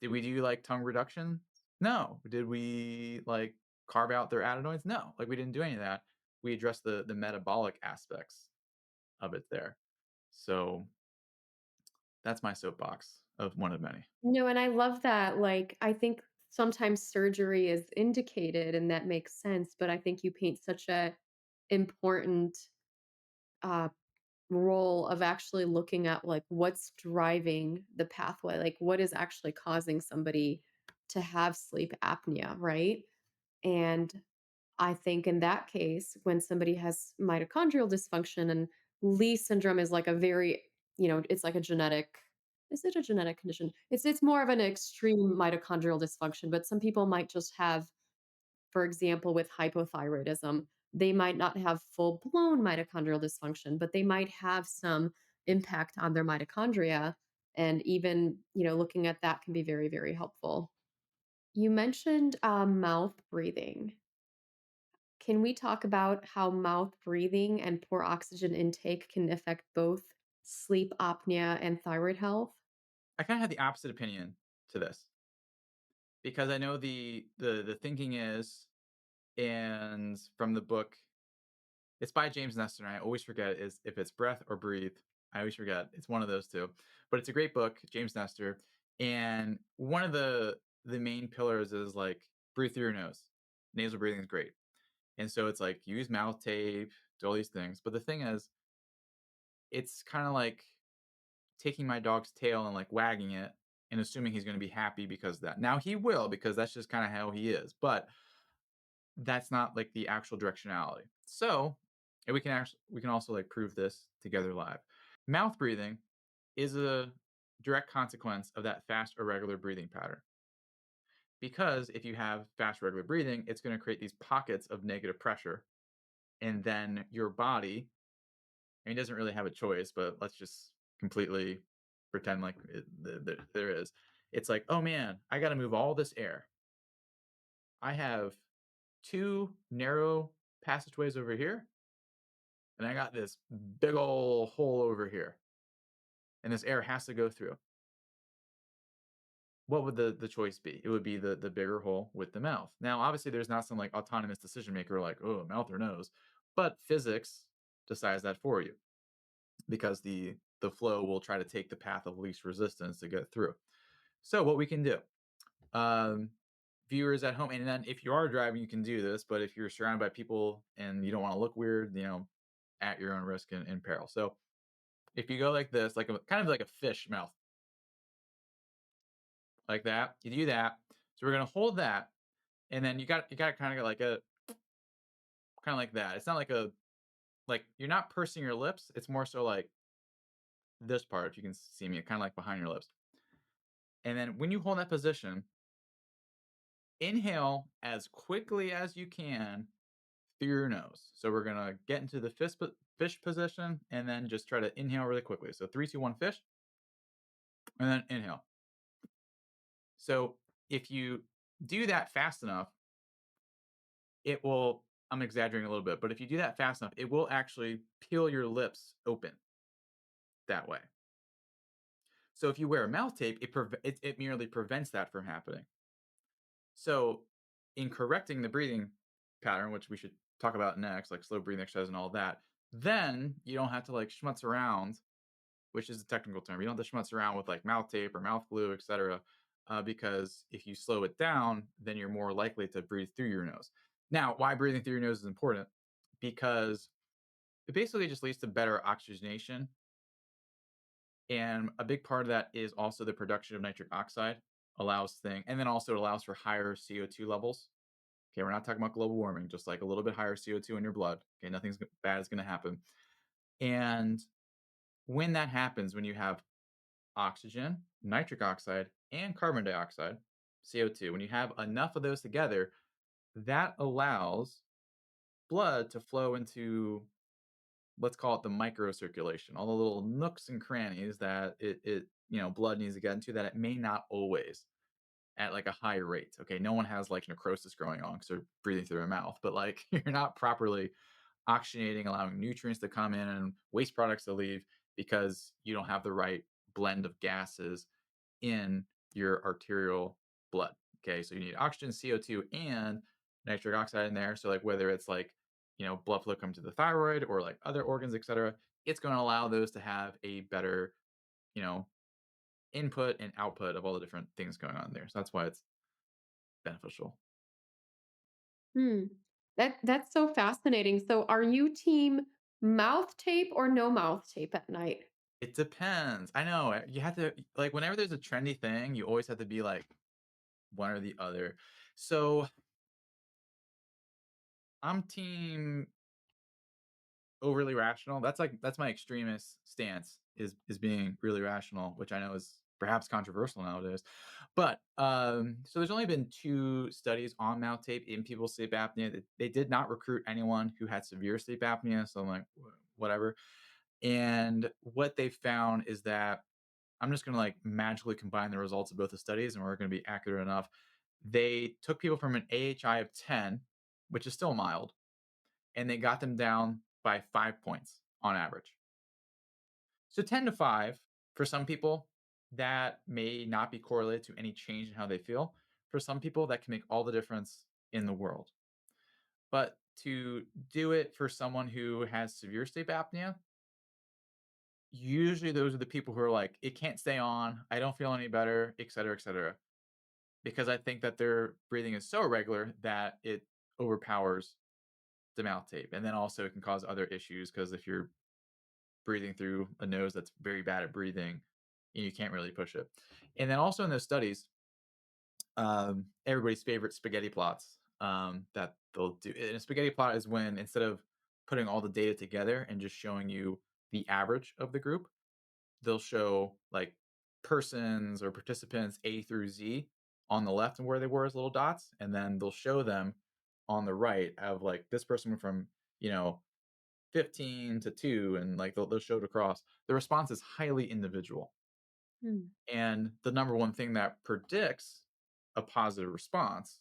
Did we do like tongue reduction? No. Did we like carve out their adenoids? No. Like we didn't do any of that. We addressed the metabolic aspects of it there. So that's my soapbox of one of many. No, and I love that, like, I think sometimes surgery is indicated, and that makes sense, but I think you paint such a important, uh, role of actually looking at, like, what's driving the pathway, like, what is actually causing somebody to have sleep apnea, right? And I think in that case, when somebody has mitochondrial dysfunction and Lee syndrome is like a very, it's like a genetic is it a genetic condition? It's more of an extreme mitochondrial dysfunction, but some people might just have, for example, with hypothyroidism, they might not have full-blown mitochondrial dysfunction, but they might have some impact on their mitochondria. And even, looking at that can be very, very helpful. You mentioned mouth breathing. Can we talk about how mouth breathing and poor oxygen intake can affect both sleep apnea and thyroid health? I kind of have the opposite opinion to this because I know the thinking is, and from the book, it's by James Nestor, and I always forget is if it's breath or breathe. I always forget. It's one of those two. But it's a great book, James Nestor. And one of the main pillars is like breathe through your nose. Nasal breathing is great. And so it's like use mouth tape, do all these things. But the thing is, it's kind of like taking my dog's tail and like wagging it and assuming he's going to be happy because of that. Now he will because that's just kind of how he is. But that's not like the actual directionality. So, and we can also like prove this together live. Mouth breathing is a direct consequence of that fast irregular breathing pattern. Because if you have fast regular breathing, it's going to create these pockets of negative pressure and then your body, I mean, it doesn't really have a choice, but let's just completely pretend like there is. It's like, "Oh man, I got to move all this air. I have two narrow passageways over here and I got this big old hole over here, and this air has to go through. What would the choice be? It would be the bigger hole with the mouth. Now, obviously, there's not some like autonomous decision maker like, oh, mouth or nose, but physics decides that for you because the flow will try to take the path of least resistance to get through. So, what we can do, um, viewers at home, and then if you are driving, you can do this. But if you're surrounded by people and you don't want to look weird, at your own risk and peril. So, if you go like this, like a kind of like a fish mouth, like that, you do that. So we're gonna hold that, and then you got kind of like a kind of like that. It's not like a like you're not pursing your lips. It's more so like this part. If you can see me, kind of like behind your lips. And then when you hold that position, inhale as quickly as you can through your nose. So we're gonna get into the fish position, and then just try to inhale really quickly. So three, two, one, fish, and then inhale. So if you do that fast enough, it will I'm exaggerating a little bit, but if you do that fast enough, it will actually peel your lips open that way. So if you wear a mouth tape, it merely prevents that from happening. So in correcting the breathing pattern, which we should talk about next, like slow breathing exercise and all that, then you don't have to like schmutz around, which is a technical term. You don't have to schmutz around with like mouth tape or mouth glue, etc. Because if you slow it down, then you're more likely to breathe through your nose. Now, why breathing through your nose is important? Because it basically just leads to better oxygenation. And a big part of that is also the production of nitric oxide and then also it allows for higher CO2 levels. Okay, we're not talking about global warming, just like a little bit higher CO2 in your blood. Okay, bad is going to happen. And when that happens, when you have oxygen, nitric oxide, and carbon dioxide, CO2, when you have enough of those together, that allows blood to flow into let's call it the microcirculation, all the little nooks and crannies that blood needs to get into that it may not always at like a high rate. Okay, no one has like necrosis growing on because they're breathing through their mouth, but like you're not properly oxygenating, allowing nutrients to come in and waste products to leave because you don't have the right blend of gases in your arterial blood. Okay, so you need oxygen, CO2, and nitric oxide in there. So, like, whether it's like, blood flow come to the thyroid or like other organs, etc., it's going to allow those to have a better, you know, input and output of all the different things going on there. So that's why it's beneficial. Hmm. That's so fascinating. So are you team mouth tape or no mouth tape at night? It depends. I know you have to like whenever there's a trendy thing, you always have to be like one or the other. So I'm team overly rational. That's my extremist stance is being really rational, which I know is perhaps controversial nowadays. But so there's only been 2 studies on mouth tape in people's sleep apnea. They did not recruit anyone who had severe sleep apnea, so I'm like whatever. And what they found is that I'm just going to like magically combine the results of both the studies and we're going to be accurate enough. They took people from an AHI of 10, which is still mild, and they got them down by 5 points on average. So 10 to 5 for some people, that may not be correlated to any change in how they feel. For some people, that can make all the difference in the world. But to do it for someone who has severe sleep apnea, usually those are the people who are like, it can't stay on, I don't feel any better, et cetera, et cetera. Because I think that their breathing is so irregular that it overpowers the mouth tape. And then also it can cause other issues because if you're breathing through a nose that's very bad at breathing, and you can't really push it. And then also in those studies, everybody's favorite spaghetti plots that they'll do. And a spaghetti plot is when instead of putting all the data together and just showing you the average of the group, they'll show like persons or participants A through Z on the left and where they were as little dots, and then they'll show them on the right of like this person went from you know 15 to 2 and like they'll show it across. The response is highly individual. Hmm. And the number one thing that predicts a positive response,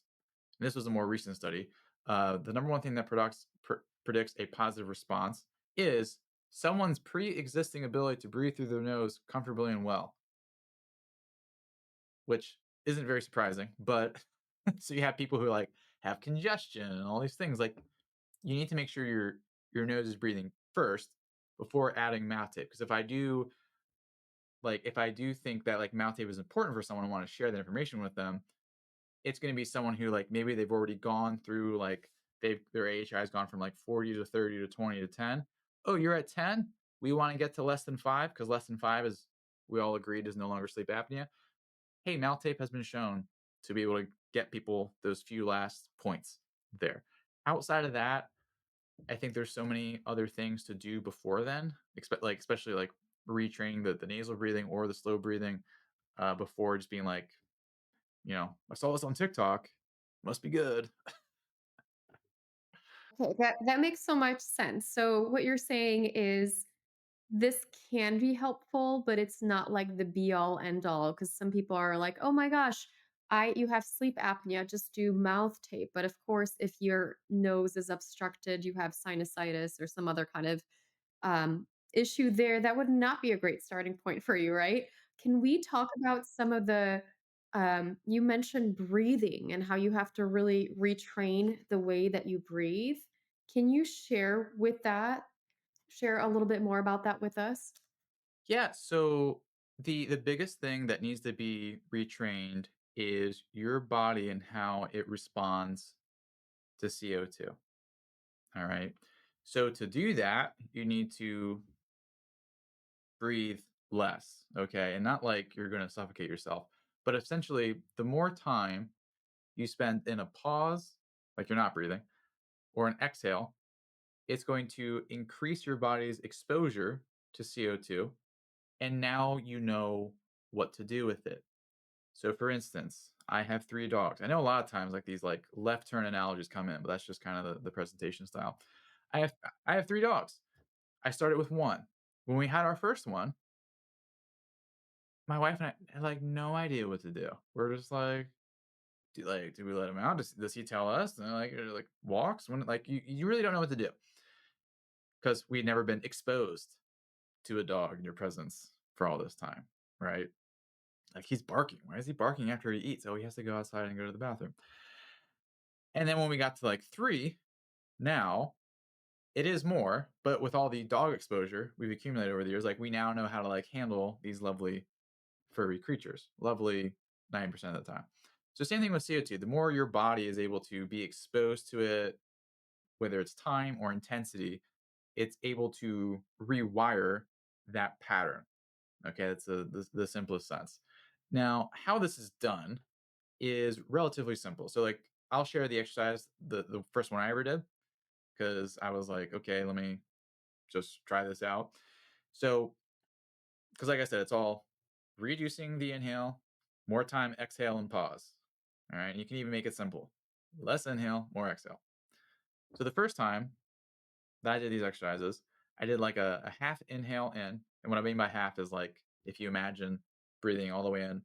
and this was a more recent study, the number one thing that predicts a positive response is someone's pre-existing ability to breathe through their nose comfortably and well, which isn't very surprising. But so you have people who like have congestion and all these things. Like you need to make sure your nose is breathing first before adding mouth tape. Because if I do think that like mouth tape is important for someone and want to share that information with them, it's going to be someone who like maybe they've already gone through like their AHI has gone from like 40 to 30 to 20 to 10. Oh, you're at 10? We want to get to less than 5 because less than 5 is we all agreed is no longer sleep apnea. Hey, mouth tape has been shown to be able to get people those few last points there. Outside of that, I think there's so many other things to do before then, especially like retraining the nasal breathing or the slow breathing before just being like, I saw this on TikTok, must be good. Okay, that makes so much sense. So what you're saying is this can be helpful, but it's not like the be all end all because some people are like, "Oh my gosh, I you have sleep apnea, just do mouth tape." But of course, if your nose is obstructed, you have sinusitis or some other kind of issue there, that would not be a great starting point for you, right? Can we talk about some of the you mentioned breathing and how you have to really retrain the way that you breathe. Can you share a little bit more about that with us? Yeah, so the biggest thing that needs to be retrained is your body and how it responds to CO2. All right. So to do that, you need to breathe less, okay? And not like you're going to suffocate yourself, but essentially the more time you spend in a pause, like you're not breathing, or an exhale, it's going to increase your body's exposure to CO2. And now you know what to do with it. So, for instance, I have 3 dogs. I know a lot of times like these like left turn analogies come in, but that's just kind of the presentation style. I have 3 dogs. I started with one. When we had our first one, my wife and I had like no idea what to do. We're just like, do we let him out? Does he tell us? And like walks when like you really don't know what to do because we'd never been exposed to a dog in your presence for all this time, right? Like he's barking. Why is he barking after he eats? Oh, he has to go outside and go to the bathroom. And then when we got to like three, now it is more, but with all the dog exposure we've accumulated over the years, like we now know how to like handle these lovely furry creatures. Lovely 90% of the time. So same thing with CO2. The more your body is able to be exposed to it, whether it's time or intensity, it's able to rewire that pattern. Okay, that's the simplest sense. Now, how this is done is relatively simple. So, like, I'll share the exercise, the first one I ever did, because I was like, okay, let me just try this out. So, because like I said, it's all reducing the inhale, more time exhale and pause. All right, and you can even make it simple: less inhale, more exhale. So the first time that I did these exercises, I did like a half inhale in. And what I mean by half is like if you imagine breathing all the way in,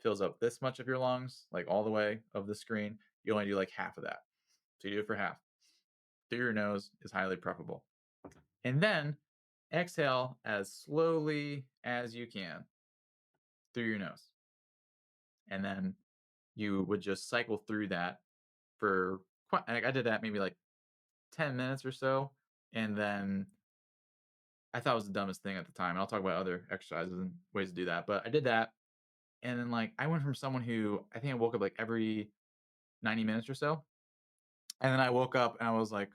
fills up this much of your lungs, like all the way of the screen, you only do like half of that. So you do it for half. Through your nose is highly preferable. And then exhale as slowly as you can through your nose. And then you would just cycle through that for quite, like I did that maybe like 10 minutes or so. And then I thought it was the dumbest thing at the time. And I'll talk about other exercises and ways to do that. But I did that. And then like I went from someone who I think I woke up like every 90 minutes or so. And then I woke up and I was like,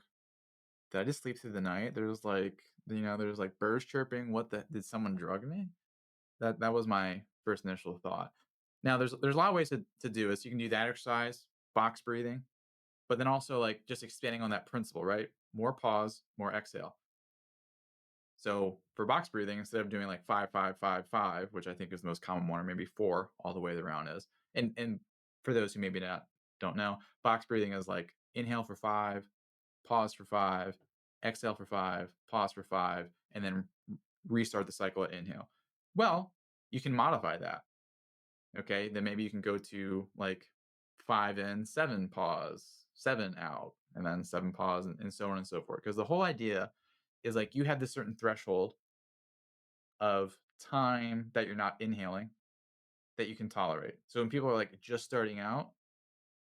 did I just sleep through the night? There's like birds chirping. What the did someone drug me? That was my first initial thought. Now there's a lot of ways to do it. So you can do that exercise, box breathing, but then also like just expanding on that principle, right? More pause, more exhale. So for box breathing, instead of doing like 5, 5, 5, 5, which I think is the most common one, or maybe 4 all the way around is. And for those who maybe not don't know, box breathing is like inhale for 5, pause for 5, exhale for 5, pause for 5, and then restart the cycle at inhale. Well, you can modify that. Okay, then maybe you can go to like 5 in, 7 pause, 7 out, and then 7 pause, and so on and so forth. Because the whole idea is like you have this certain threshold of time that you're not inhaling that you can tolerate. So when people are like just starting out,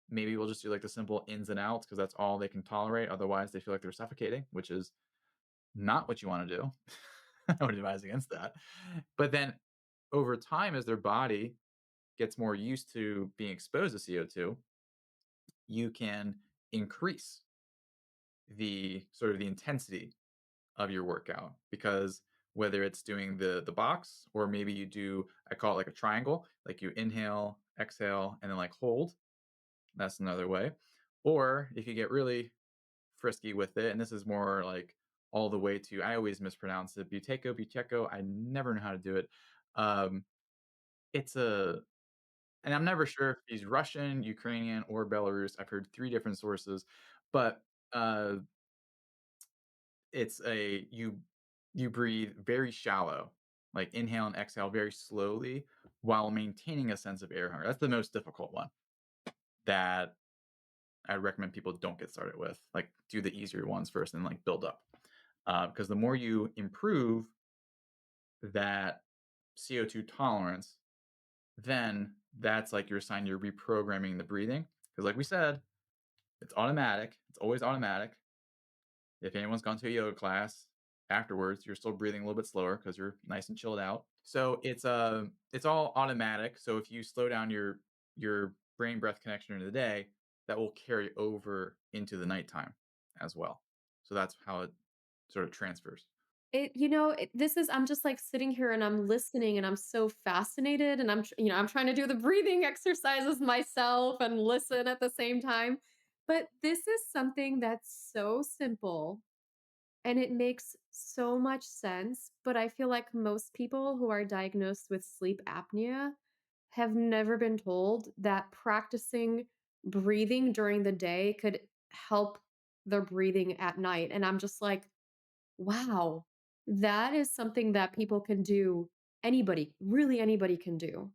maybe we'll just do like the simple ins and outs because that's all they can tolerate. Otherwise, they feel like they're suffocating, which is not what you want to do. I would advise against that. But then over time, as their body gets more used to being exposed to CO2, you can increase the sort of the intensity of your workout because whether it's doing the box or maybe you do I call it like a triangle, like you inhale, exhale, and then like hold. That's another way. Or if you get really frisky with it, and this is more like all the way to I always mispronounce it, buteyko. I never know how to do it. Um, it's a and I'm never sure if he's Russian, Ukrainian, or Belarus. I've heard three different sources, but uh, it's a you breathe very shallow, like inhale and exhale very slowly while maintaining a sense of air hunger. That's the most difficult one that I recommend people don't get started with. Like do the easier ones first and like build up. Because the more you improve that CO2 tolerance, then that's like your sign you're reprogramming the breathing. Because like we said, it's automatic. It's always automatic. If anyone's gone to a yoga class afterwards, you're still breathing a little bit slower because you're nice and chilled out. So it's all automatic. So if you slow down your brain breath connection during the day, that will carry over into the nighttime as well. So that's how it sort of transfers. This is I'm just like sitting here and I'm listening and I'm so fascinated and I'm trying to do the breathing exercises myself and listen at the same time. But this is something that's so simple and it makes so much sense, but I feel like most people who are diagnosed with sleep apnea have never been told that practicing breathing during the day could help their breathing at night. And I'm just like, wow. that is something that people can do, anybody, really anybody can do,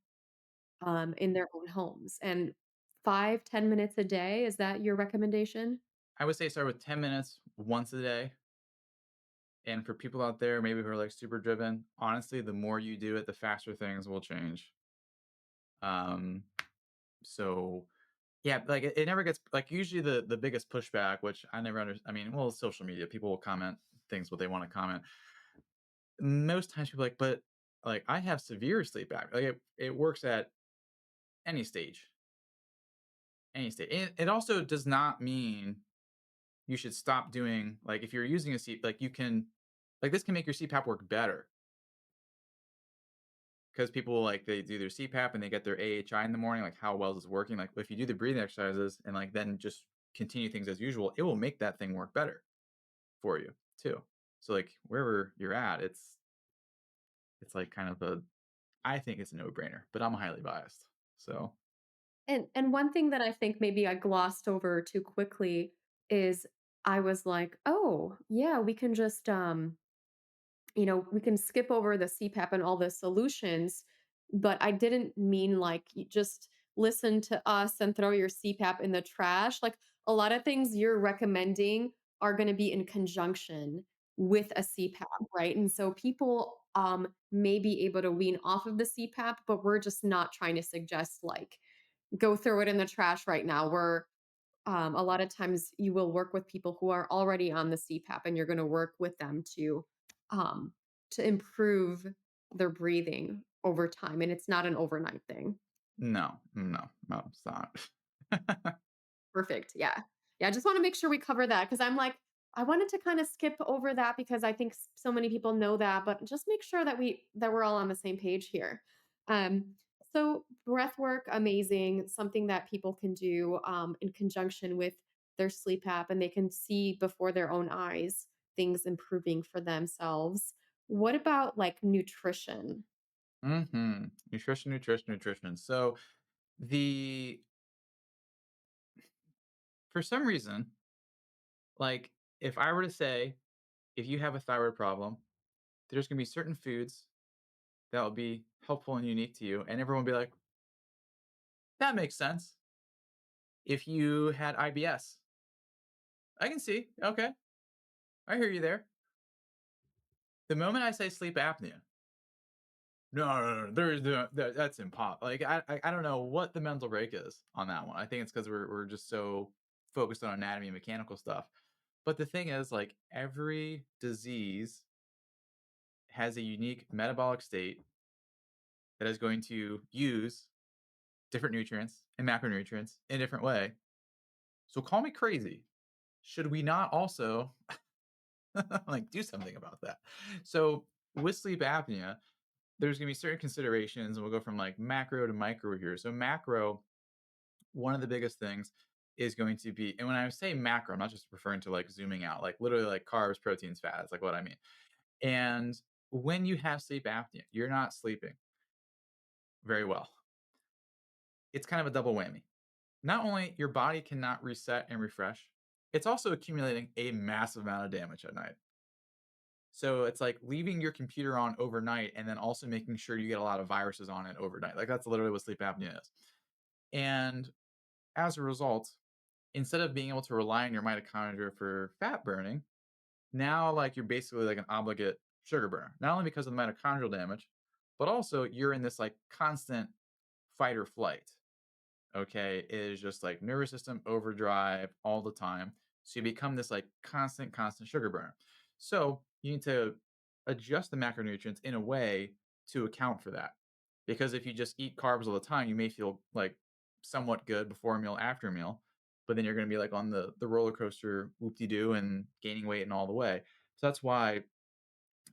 in their own homes. And 5, 10 minutes a day, is that your recommendation? I would say start with 10 minutes once a day. And for people out there, maybe who are like super driven, honestly, the more you do it, the faster things will change. Um, so yeah, like it never gets like usually the biggest pushback, which I never under I mean, well, social media, people will comment things what they want to comment. Most times people are like, but like I have severe sleep apnea. Like it works at any stage. Any stage. It also does not mean you should stop doing like if you're using a C like you can like this can make your CPAP work better because people like they do their CPAP and they get their AHI in the morning. Like how well is this working? Like if you do the breathing exercises and like then just continue things as usual, it will make that thing work better for you too. So like wherever you're at, it's like kind of a I think it's a no brainer, but I'm highly biased. So And one thing that I think maybe I glossed over too quickly is I was like, "Oh, yeah, we can just, we can skip over the CPAP and all the solutions," but I didn't mean like you just listen to us and throw your CPAP in the trash. Like a lot of things you're recommending are going to be in conjunction with a CPAP, right? And so people may be able to wean off of the CPAP, but we're just not trying to suggest like go throw it in the trash right now. We're a lot of times you will work with people who are already on the CPAP and you're going to work with them um, to improve their breathing over time. And it's not an overnight thing. no, it's not. Perfect. Yeah. Yeah. I just want to make sure we cover that because I'm like, I wanted to kind of skip over that because I think so many people know that, but just make sure that we're all on the same page here. Um, so breath work, amazing, something that people can do in conjunction with their sleep app, and they can see before their own eyes things improving for themselves. What about like nutrition? Nutrition. So the for some reason, like if I were to say if you have a thyroid problem, there's gonna be certain foods that will be helpful and unique to you, and everyone will be like, that makes sense. If you had IBS, I can see. Okay, I hear you there. The moment I say sleep apnea, no, there is no, that's impossible. Like I don't know what the mental break is on that one. I think it's because we're just so focused on anatomy and mechanical stuff. But the thing is, like every disease has a unique metabolic state that is going to use different nutrients and macronutrients in a different way. So call me crazy. Should we not also like do something about that? So with sleep apnea, there's going to be certain considerations, and we'll go from like macro to micro here. So macro, one of the biggest things is going to be, and when I say macro, I'm not just referring to like zooming out, like literally like carbs, proteins, fats, like what I mean. And when you have sleep apnea, you're not sleeping very well. It's kind of a double whammy. Not only your body cannot reset and refresh, it's also accumulating a massive amount of damage at night. So it's like leaving your computer on overnight and then also making sure you get a lot of viruses on it overnight. Like that's literally what sleep apnea is. And as a result, instead of being able to rely on your mitochondria for fat burning, now like you're basically like an obligate sugar burner. Not only because of the mitochondrial damage, but also you're in this like constant fight or flight. Okay, it is just like nervous system overdrive all the time. So you become this like constant sugar burner. So you need to adjust the macronutrients in a way to account for that. Because if you just eat carbs all the time, you may feel like somewhat good before a meal, after a meal, but then you're going to be like on the roller coaster, whoop de doo, and gaining weight and all the way. So that's why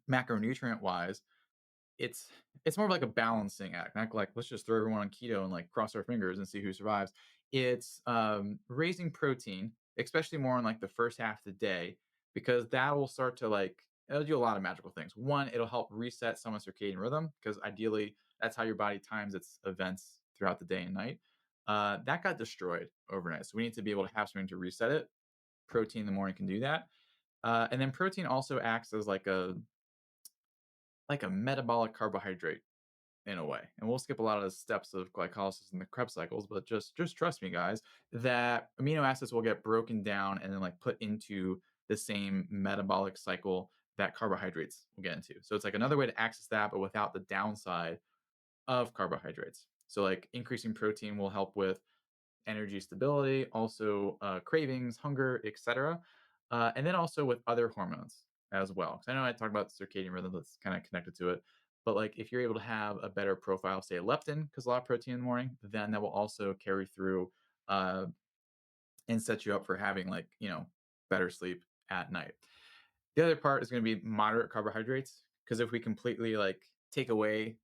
macronutrient wise, it's it's more of like a balancing act, not like let's just throw everyone on keto and like cross our fingers and see who survives. It's raising protein, especially more in like the first half of the day, because that will start to like it'll do a lot of magical things. One, it'll help reset someone's circadian rhythm because ideally that's how your body times its events throughout the day and night. That got destroyed overnight, so we need to be able to have something to reset it. Protein in the morning can do that, and then protein also acts as like like a metabolic carbohydrate in a way. And we'll skip a lot of the steps of glycolysis and the Krebs cycles, but just trust me, guys, that amino acids will get broken down and then like put into the same metabolic cycle that carbohydrates will get into. So it's like another way to access that, but without the downside of carbohydrates. So like increasing protein will help with energy stability, also cravings, hunger, etc. And then also with other hormones as well. Because I know I talked about circadian rhythm that's kind of connected to it. But like if you're able to have a better profile of say leptin, because a lot of protein in the morning, then that will also carry through uh, and set you up for having like, better sleep at night. The other part is going to be moderate carbohydrates. Because if we completely like take away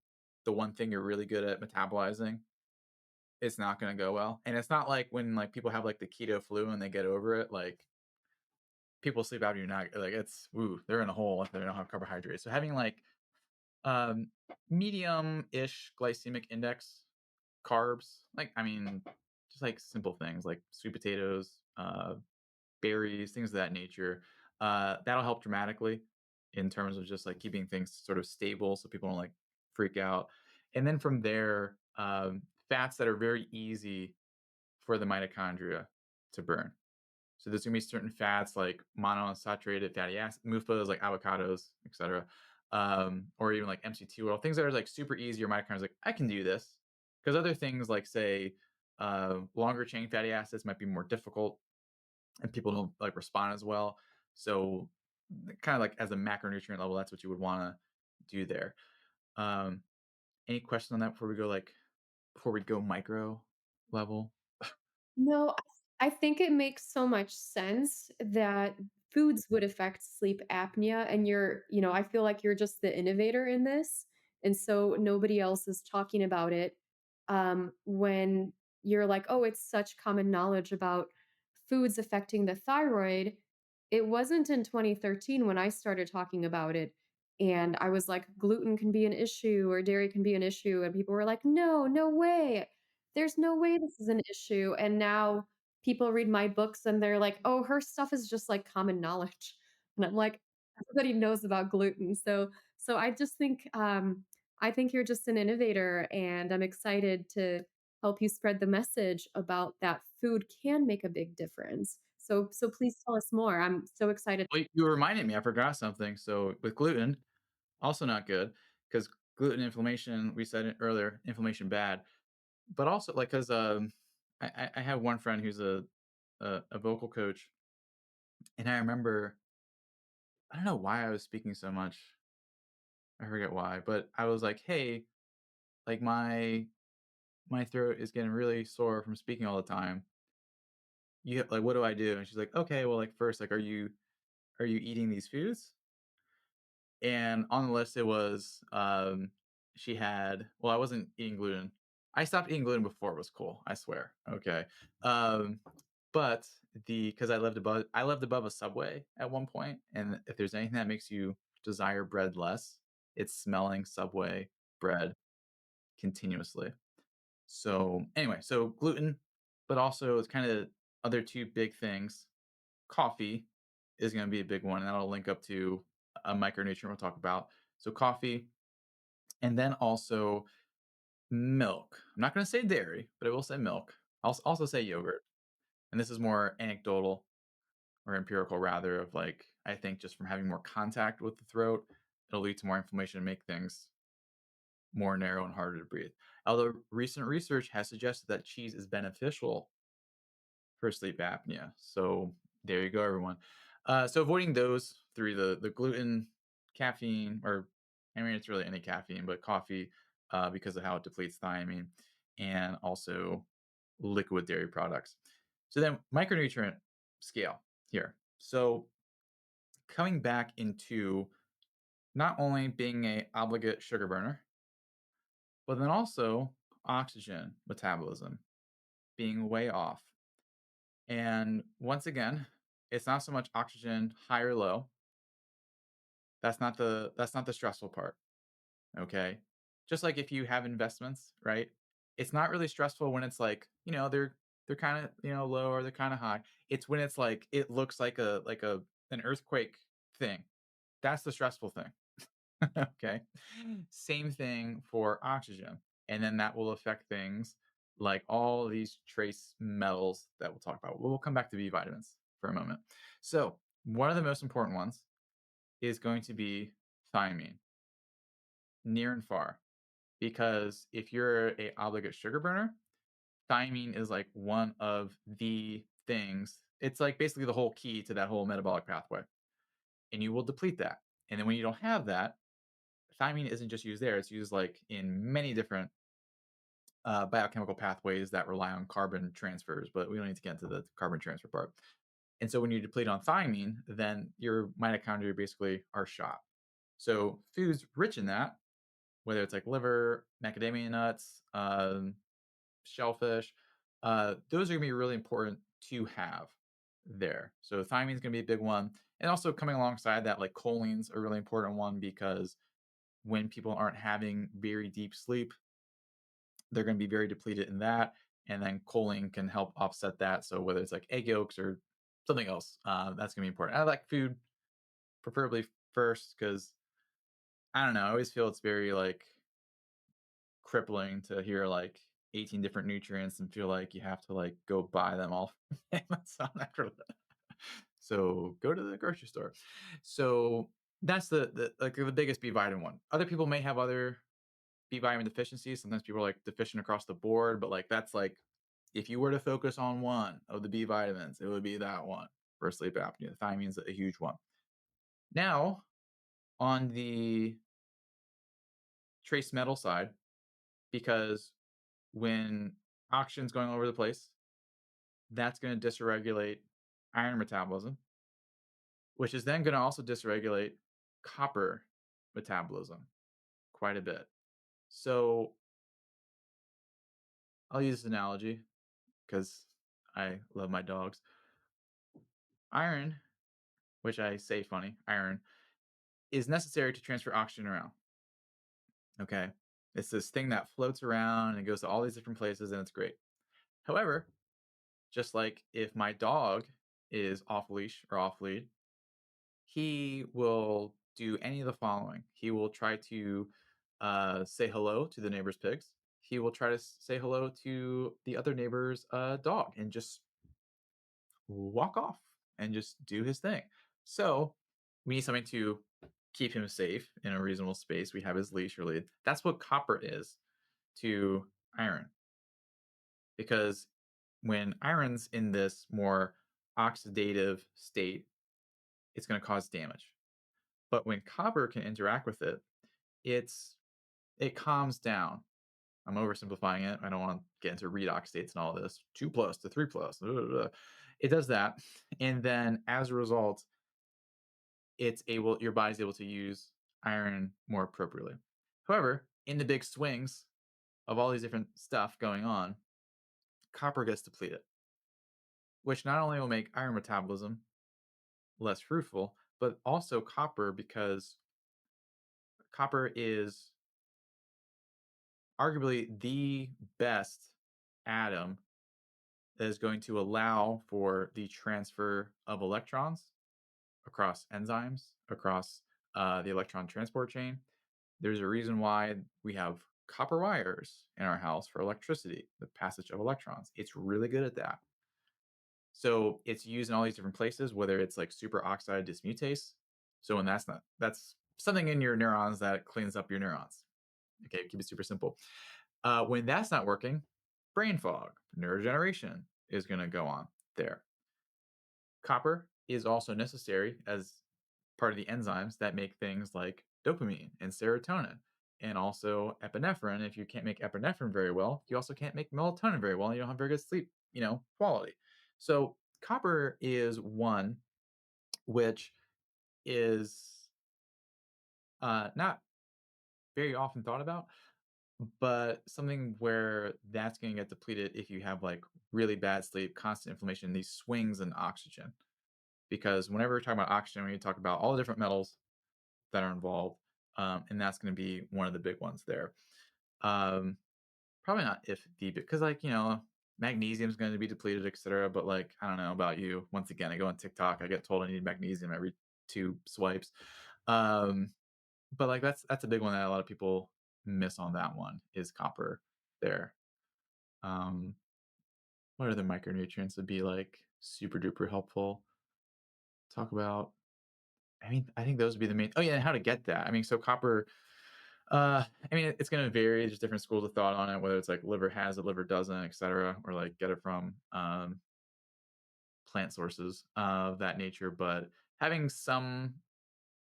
the one thing you're really good at metabolizing, it's not gonna go well, and it's not like when, like, people have, like, the keto flu and they get over it, like, people sleep after you're not like, it's ooh, they're in a hole if they don't have carbohydrates. So having, like, um, medium-ish glycemic index carbs, like, I mean, just, like, simple things like sweet potatoes, berries, things of that nature, that'll help dramatically in terms of just, like, keeping things sort of stable so people don't, like, freak out, and then from there, fats that are very easy for the mitochondria to burn. So there's gonna be certain fats like monounsaturated fatty acid, MUFAs like avocados, etc., or even like MCT oil, things that are like super easy. Your mitochondria's like, I can do this, because other things like say longer chain fatty acids might be more difficult, and people don't like respond as well. So kind of like as a macronutrient level, that's what you would want to do there. Um, any questions on that before we go micro level? No, I think it makes so much sense that foods would affect sleep apnea, and I feel like you're just the innovator in this, and so nobody else is talking about it, when you're like, "Oh, it's such common knowledge about foods affecting the thyroid." It wasn't in 2013 when I started talking about it, and I was like, "Gluten can be an issue or dairy can be an issue," and people were like, "No, no way. There's no way this is an issue," and now people read my books and they're like, "Oh, her stuff is just, like, common knowledge," and I'm like, "Everybody knows about gluten," so I think you're just an innovator, and I'm excited to help you spread the message about that food can make a big difference. So please tell us more. I'm so excited. Well, you reminded me, I forgot something. So with gluten, also not good because gluten inflammation, we said it earlier, inflammation bad, but also like because I have one friend who's a vocal coach, and I remember I don't know why I was speaking so much. I forget why, but I was like, hey, like my throat is getting really sore from speaking all the time. You like what do I do? And she's like, okay, well, like first, like, are you eating these foods? And on the list, it was, I wasn't eating gluten. I stopped eating gluten before it was cool, I swear, okay? Um, but because I lived above a Subway at one point, and if there's anything that makes you desire bread less, it's smelling Subway bread continuously. So, anyway, so gluten, but also it's kinda other 2 big things. Coffee is gonna be a big one, and that'll link up to a micronutrient we'll talk about. So coffee, and then also milk. I'm not gonna say dairy, but I will say milk. I'll also say yogurt, and this is more anecdotal or empirical rather of, like, I think just from having more contact with the throat, it'll lead to more inflammation and make things more narrow and harder to breathe. Although recent research has suggested that cheese is beneficial for sleep apnea. So there you go, everyone. So avoiding those three, the gluten, caffeine, or I mean it's really any caffeine, but coffee, because of how it depletes thiamine, and also liquid dairy products. So then micronutrient scale here. So coming back into not only being a obligate sugar burner, but then also oxygen metabolism being way off. And once again, it's not so much oxygen high or low. That's not the stressful part, okay? Just like if you have investments, right? It's not really stressful when it's like, they're kind of, low or they're kind of high. It's when it's like it looks like a an earthquake thing. That's the stressful thing. Okay. Same thing for oxygen. And then that will affect things like all these trace metals that we'll talk about. We'll come back to B vitamins for a moment. So, one of the most important ones is going to be thiamine, near and far. Because if you're a obligate sugar burner, thiamine is like one of the things. It's like basically the whole key to that whole metabolic pathway. And you will deplete that. And then when you don't have that, thiamine isn't just used there, it's used like in many different biochemical pathways that rely on carbon transfers, but we don't need to get into the carbon transfer part. And so when you deplete on thiamine, then your mitochondria basically are shot. So foods rich in that, whether it's like liver, macadamia nuts, shellfish, those are going to be really important to have there. So thiamine is going to be a big one. And also coming alongside that, like choline's a really important one because when people aren't having very deep sleep, they're going to be very depleted in that. And then choline can help offset that. So whether it's like egg yolks or something else, that's going to be important. I like food preferably first because I don't know. I always feel it's very like crippling to hear like 18 different nutrients and feel like you have to like go buy them all from Amazon after that. So go to the grocery store. So that's the like the biggest B vitamin one. Other people may have other B vitamin deficiencies. Sometimes people are like deficient across the board, but like that's like if you were to focus on one of the B vitamins, it would be that one for sleep apnea. Thiamine's a huge one. Now, on the trace metal side, because when oxygen's going all over the place, that's going to dysregulate iron metabolism, which is then going to also dysregulate copper metabolism quite a bit. So I'll use this analogy because I love my dogs. Iron, which I say funny, iron, is necessary to transfer oxygen around. Okay. It's this thing that floats around and goes to all these different places and it's great. However, just like if my dog is off leash or off lead, he will do any of the following. He will try to say hello to the neighbor's pigs. He will try to say hello to the other neighbor's dog and just walk off and just do his thing. So we need something to keep him safe in a reasonable space. We have his leash or lead. That's what copper is to iron. Because when iron's in this more oxidative state, it's going to cause damage. But when copper can interact with it, it's it calms down. I'm oversimplifying it. I don't want to get into redox states and all this. 2 plus to 3 plus. Blah, blah, blah. It does that. And then as a result, it's able your body's able to use iron more appropriately. However, in the big swings of all these different stuff going on, copper gets depleted, which not only will make iron metabolism less fruitful, but also copper because copper is arguably the best atom that is going to allow for the transfer of electrons across enzymes, across the electron transport chain. There's a reason why we have copper wires in our house for electricity, the passage of electrons. It's really good at that. So it's used in all these different places, whether it's like superoxide dismutase. So when that's something in your neurons that cleans up your neurons. Okay, keep it super simple. When that's not working, brain fog, neurodegeneration is going to go on there. Copper is also necessary as part of the enzymes that make things like dopamine and serotonin and also epinephrine. If you can't make epinephrine very well, you also can't make melatonin very well and you don't have very good sleep, quality. So copper is one which is not very often thought about, but something where that's going to get depleted if you have like really bad sleep, constant inflammation, these swings in oxygen. Because whenever we're talking about oxygen, we talk about all the different metals that are involved, and that's going to be one of the big ones there. Probably not if the because like magnesium is going to be depleted, etc. But like I don't know about you. Once again, I go on TikTok, I get told I need magnesium every 2 swipes. Um, But, like, that's a big one that a lot of people miss on that one is copper there. Um, what other micronutrients would be, like, super duper helpful? Talk about I mean, I think those would be the main oh, yeah, and how to get that. I mean, so copper, I mean, it's gonna vary, there's different schools of thought on it, whether it's, like, liver has it, liver doesn't, etcetera, or, like, get it from, plant sources of that nature, but having some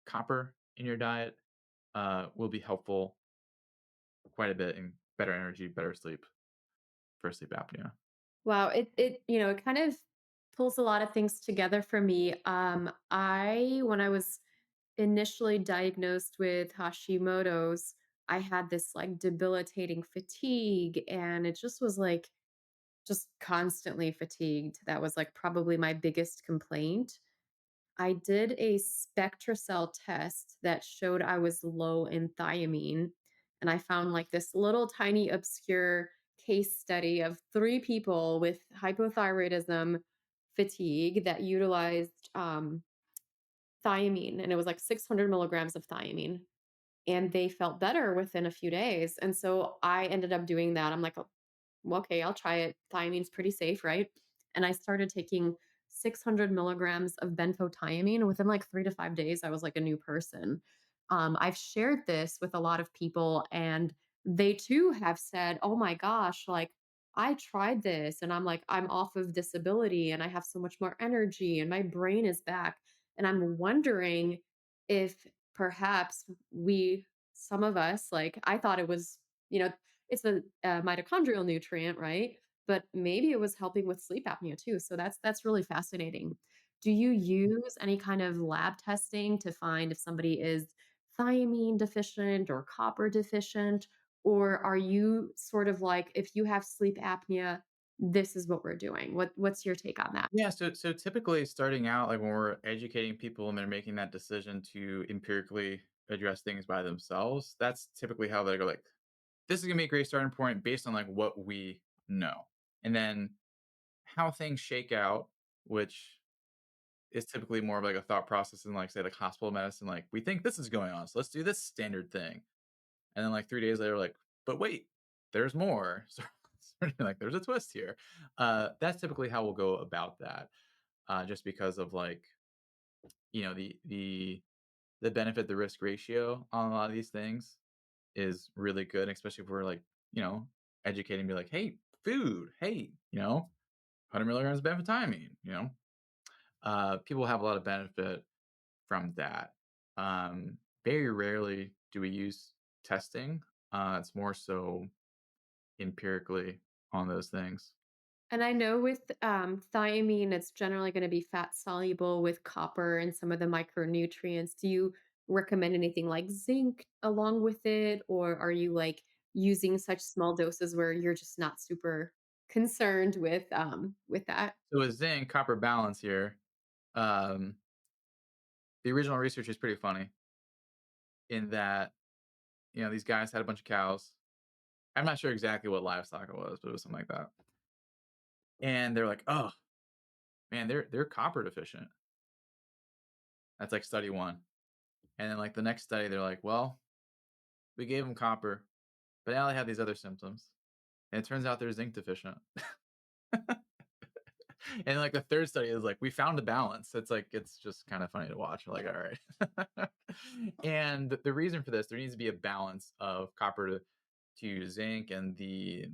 copper in your diet, will be helpful quite a bit in better energy, better sleep for sleep apnea. Wow, it kind of pulls a lot of things together for me. I when I was initially diagnosed with Hashimoto's, I had this like debilitating fatigue, and it just was like just constantly fatigued. That was like probably my biggest complaint. I did a SpectraCell test that showed I was low in thiamine. And I found like this little tiny obscure case study of three people with hypothyroidism fatigue that utilized thiamine. And it was like 600 milligrams of thiamine. And they felt better within a few days. And so I ended up doing that. I'm like, well, okay, I'll try it. Thiamine's pretty safe, right? And I started taking 600 milligrams of benfotiamine. And within like 3 to 5 days, I was like a new person. I've shared this with a lot of people, and they too have said, oh my gosh, like I tried this and I'm like, I'm off of disability and I have so much more energy and my brain is back. And I'm wondering if perhaps some of us, like I thought it was, you know, it's a mitochondrial nutrient, right? But maybe it was helping with sleep apnea too. So that's really fascinating. Do you use any kind of lab testing to find if somebody is thiamine deficient or copper deficient? Or are you sort of like, if you have sleep apnea, this is what we're doing? What's your take on that? Yeah, so typically starting out, like, when we're educating people and they're making that decision to empirically address things by themselves, that's typically how they go, like, "This is gonna be a great starting point based on, like, what we know." And then how things shake out, which is typically more of, like, a thought process in, like, say, like, hospital medicine, like, "We think this is going on, so let's do this standard thing." And then, like, 3 days later, like, "But wait, there's more." Sort of like, "There's a twist here." That's typically how we'll go about that, just because of, like, the benefit, the risk ratio on a lot of these things is really good, especially if we're, like, you know, educating, be like, "Hey, food. Hey, 100 milligrams of benfotiamine," you know? People have a lot of benefit from that. Very rarely do we use testing. It's more so empirically on those things. And I know with thiamine, it's generally going to be fat soluble with copper and some of the micronutrients. Do you recommend anything like zinc along with it? Or are you like using such small doses where you're just not super concerned with that? So with zinc, copper balance here, um, the original research is pretty funny in that, these guys had a bunch of cows. I'm not sure exactly what livestock it was, but it was something like that. And they're like, "Oh, man, they're copper deficient." That's like study 1. And then, like, the next study, they're like, "Well, we gave them copper, but now they have these other symptoms, and it turns out they're zinc deficient." And, like, the 3rd study is like, "We found a balance." It's like it's just kinda funny to watch. We're like, "Alright." And the reason for this, there needs to be a balance of copper to zinc, and the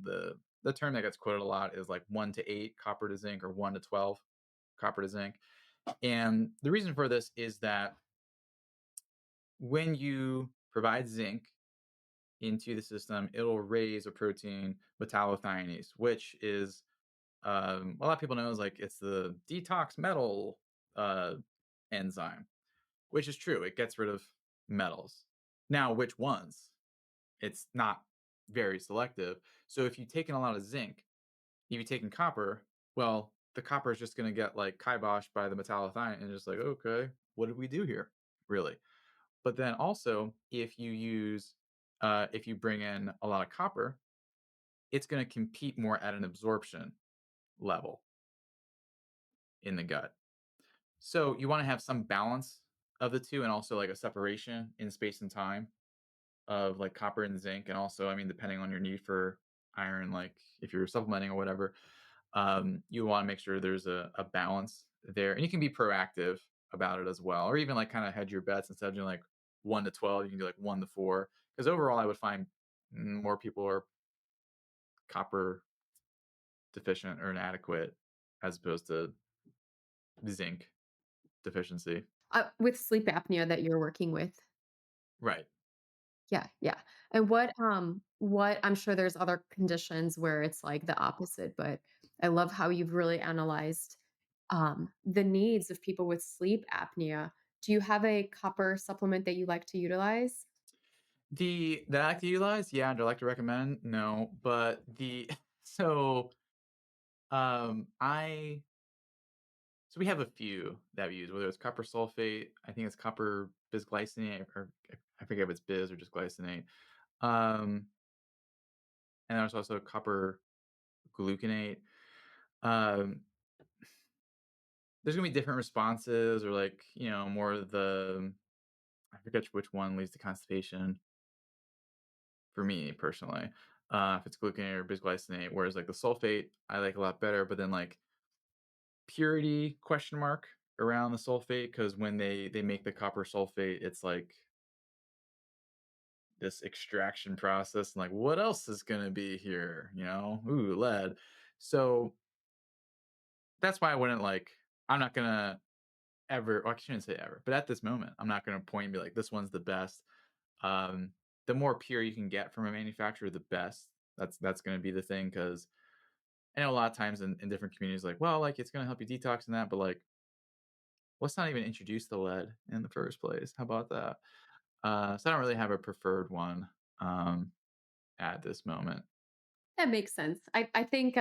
term that gets quoted a lot is, like, 1 to 8 copper to zinc or 1 to 12 copper to zinc. And the reason for this is that when you provide zinc into the system, it'll raise a protein metallothionease, which is a lot of people know is like it's the detox metal uh, enzyme, which is true. It gets rid of metals. Now, which ones? It's not very selective. So if you've taken a lot of zinc, if you've taken copper, well, the copper is just going to get like kiboshed by the metallothionein and just like, okay, what did we do here? Really? But then also, if you bring in a lot of copper, it's going to compete more at an absorption level in the gut. So you want to have some balance of the two, and also like a separation in space and time of like copper and zinc. And also, I mean, depending on your need for iron, like if you're supplementing or whatever, you want to make sure there's a balance there. And you can be proactive about it as well, or even like kind of hedge your bets. Instead of doing like 1 to 12, you can do like 1 to 4. Because overall, I would find more people are copper deficient or inadequate as opposed to zinc deficiency. With sleep apnea that you're working with. Right. Yeah, yeah. And what I'm sure there's other conditions where it's like the opposite, but I love how you've really analyzed the needs of people with sleep apnea. Do you have a copper supplement that you like to utilize? The that I like to utilize, yeah, and I like to recommend, no, but the so I so we have a few that we use, whether it's copper sulfate, I think it's copper bisglycinate, or I forget if it's bis or just glycinate. Um, and there's also copper gluconate. Um, there's gonna be different responses, or like, more of the I forget which one leads to constipation for me personally. If it's gluconate or bisglycinate, whereas like the sulfate I like a lot better, but then like purity question mark around the sulfate, because when they make the copper sulfate, it's like this extraction process, and like what else is gonna be here? Ooh, lead. So that's why I wouldn't like. I'm not gonna ever. Well, I shouldn't say ever, but at this moment, I'm not gonna point and be like, this one's the best. Um, the more pure you can get from a manufacturer, the best. That's gonna be the thing, because I know a lot of times in different communities, like, well, like it's gonna help you detox and that, but like, let's not even introduce the lead in the first place. How about that? So I don't really have a preferred one at this moment. That makes sense. I think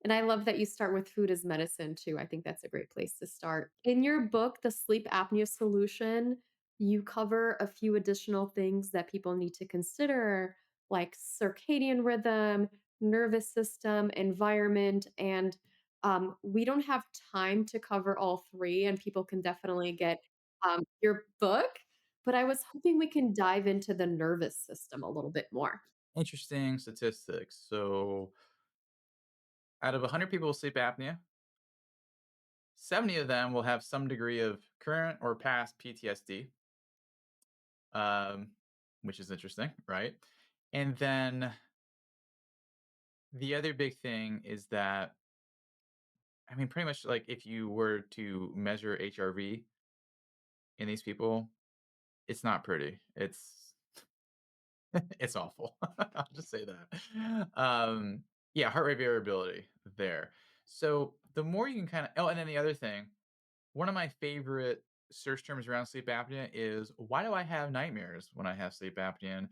and I love that you start with food as medicine too. I think that's a great place to start. In your book, The Sleep Apnea Solution, you cover a few additional things that people need to consider, like circadian rhythm, nervous system, environment, and we don't have time to cover all three, and people can definitely get your book. But I was hoping we can dive into the nervous system a little bit more. Interesting statistics. So, out of 100 people with sleep apnea, 70 of them will have some degree of current or past PTSD, um, which is interesting, right? And then the other big thing is that, I mean, pretty much like if you were to measure HRV in these people, it's not pretty. It's awful. I'll just say that. Yeah, heart rate variability there. So the more you can kind of, oh, and then the other thing, one of my favorite search terms around sleep apnea is, why do I have nightmares when I have sleep apnea?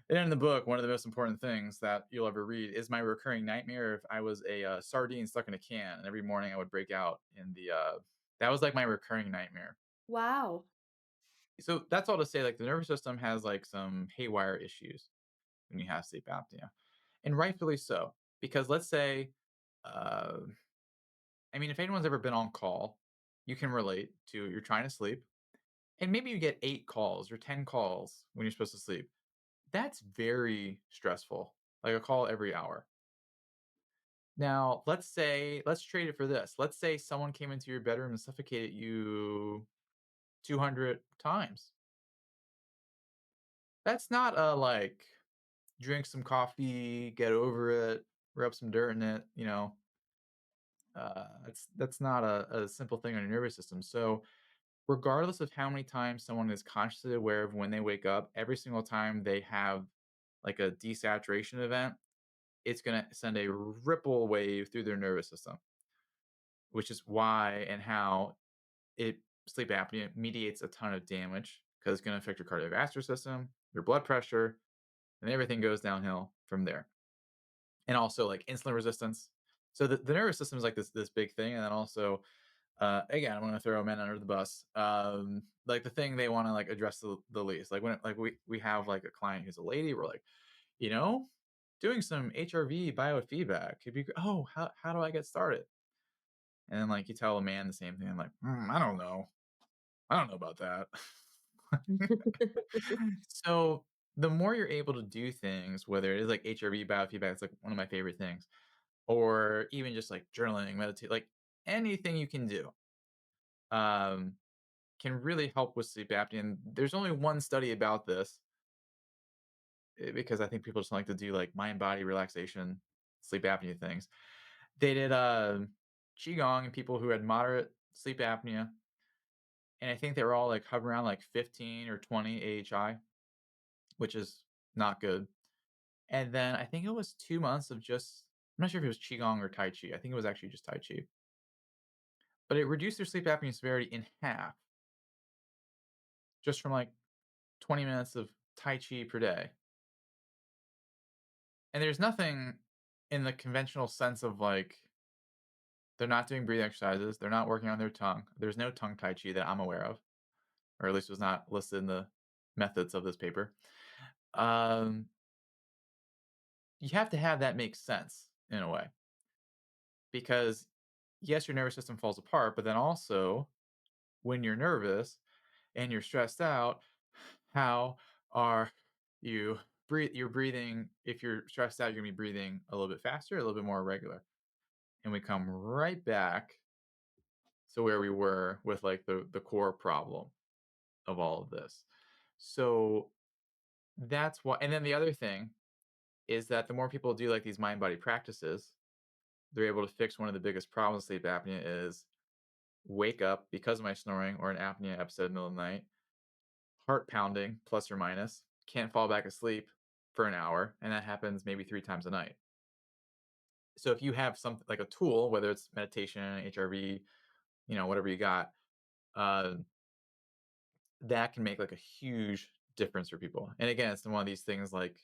And in the book, one of the most important things that you'll ever read is my recurring nightmare. If I was a sardine stuck in a can, and every morning I would break out in the, that was like my recurring nightmare. Wow. So that's all to say, like the nervous system has like some haywire issues when you have sleep apnea, and rightfully so. Because let's say, uh, I mean, if anyone's ever been on call, you can relate to, you're trying to sleep, and maybe you get 8 calls or 10 calls when you're supposed to sleep. That's very stressful, like a call every hour. Now, let's trade it for this. Let's say someone came into your bedroom and suffocated you 200 times. That's not a like, drink some coffee, get over it, rub some dirt in it, that's not a simple thing on your nervous system. So, regardless of how many times someone is consciously aware of when they wake up, every single time they have like a desaturation event, it's going to send a ripple wave through their nervous system, which is why and how it sleep apnea mediates a ton of damage, because it's going to affect your cardiovascular system, your blood pressure, and everything goes downhill from there. And also like insulin resistance. So the nervous system is like this big thing, and then also, again, I'm going to throw men under the bus. Like the thing they want to like address the least, like when like we have like a client who's a lady, we're like, you know, doing some HRV biofeedback could be. Oh, how do I get started? And then like you tell a man the same thing. I'm like, I don't know. I don't know about that. So the more you're able to do things, whether it is like HRV biofeedback, it's like one of my favorite things, or even just like journaling, meditate, like anything you can do, um, can really help with sleep apnea. And there's only one study about this because I think people just like to do like mind body relaxation, sleep apnea things. They did qigong in people who had moderate sleep apnea, and I think they were all like hovering around like 15 or 20 AHI, which is not good. And then I think it was 2 months of just I'm not sure if it was qigong or tai chi. I think it was actually just tai chi. But it reduced their sleep apnea severity in half just from like 20 minutes of tai chi per day. And there's nothing in the conventional sense of like they're not doing breathing exercises, they're not working on their tongue. There's no tongue tai chi that I'm aware of, or at least was not listed in the methods of this paper. Um, you have to have that make sense in a way because yes, your nervous system falls apart, but then also when you're nervous and you're stressed out, how are you you're breathing if you're stressed out, you're gonna be breathing a little bit faster, a little bit more irregular. And we come right back to where we were with like the core problem of all of this. So that's why and then the other thing is that the more people do like these mind body practices, they're able to fix one of the biggest problems with sleep apnea is wake up because of my snoring or an apnea episode in the middle of the night, heart pounding plus or minus, can't fall back asleep for an hour, and that happens maybe 3 times a night. So if you have something like a tool, whether it's meditation, HRV, whatever you got, uh, that can make like a huge difference for people. And again, it's one of these things like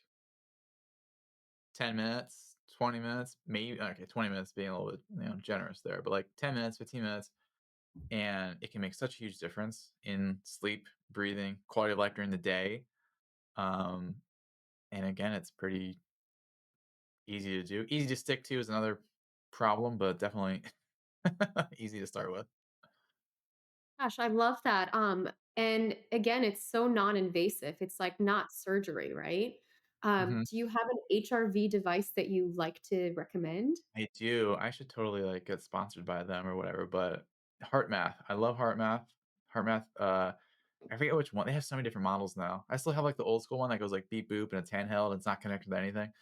10 minutes, 20 minutes, maybe okay, 20 minutes being a little bit, generous there, but like 10 minutes, 15 minutes, and it can make such a huge difference in sleep, breathing, quality of life during the day. Um, and again, it's pretty easy to do. Easy to stick to is another problem, but definitely easy to start with. Gosh, I love that. And again, it's so non-invasive. It's like not surgery, right? Mhm. Do you have an HRV device that you like to recommend? I do. I should totally like get sponsored by them or whatever, but Heart Math. I love Heart Math. Heart Math, I forget which one. They have so many different models now. I still have like the old school one that goes like beep boop and it's handheld and it's not connected to anything.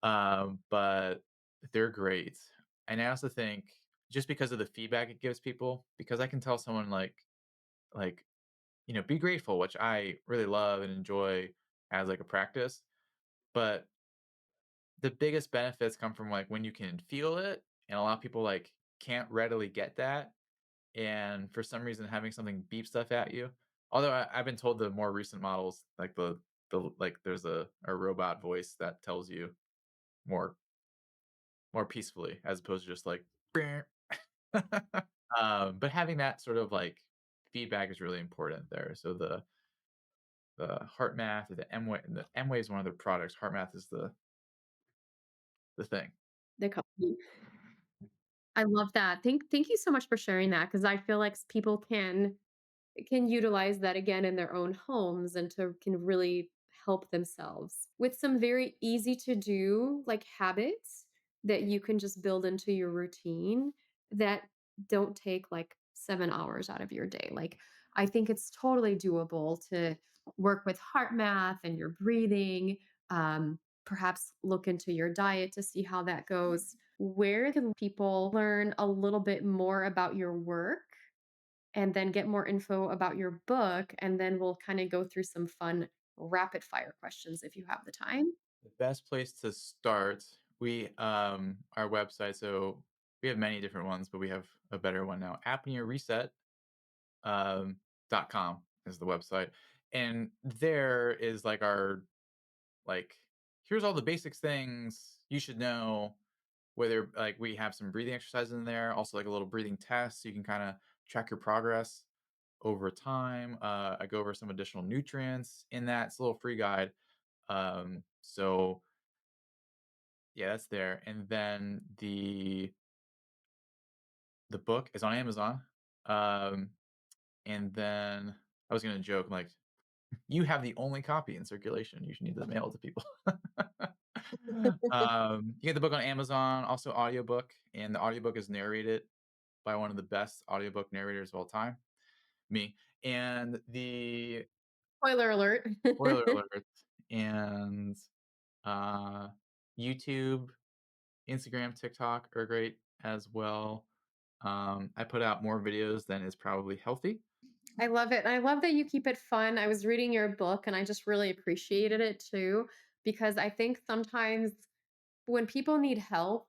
But they're great. And I also think just because of the feedback it gives people, because I can tell someone like, be grateful, which I really love and enjoy as like a practice. But the biggest benefits come from like when you can feel it, and a lot of people like can't readily get that. And for some reason, having something beep stuff at you. Although I've been told the more recent models, like the like there's a robot voice that tells you more more peacefully as opposed to just like but having that sort of like feedback is really important there. So the heart math or the M way is one of the products. Heart math is the thing. The company. I love that. Thank you so much for sharing that because I feel like people can utilize that again in their own homes and to can really help themselves with some very easy to do like habits that you can just build into your routine that don't take like 7 hours out of your day. Like I think it's totally doable to work with heart math and your breathing, perhaps look into your diet to see how that goes. Where can people learn a little bit more about your work and then get more info about your book, and then we'll kind of go through some fun rapid fire questions if you have the time. The best place to start, we our website, so we have many different ones, but we have a better one now. Apnea Reset um, .com is the website. And there is like our like here's all the basics things you should know. Whether like we have some breathing exercises in there, also like a little breathing test so you can kind of track your progress over time. I go over some additional nutrients in that. It's a little free guide. So yeah, that's there. And then the book is on Amazon. Um, And then I was gonna joke, like, "You have the only copy in circulation. You should need to mail it to people." You get the book on Amazon, also audiobook, and the audiobook is narrated by one of the best audiobook narrators of all time, me. And the Spoiler alert. spoiler alert, and, uh, YouTube, Instagram, TikTok are great as well. I put out more videos than is probably healthy. I love it. And I love that you keep it fun. I was reading your book and I just really appreciated it too, because I think sometimes when people need help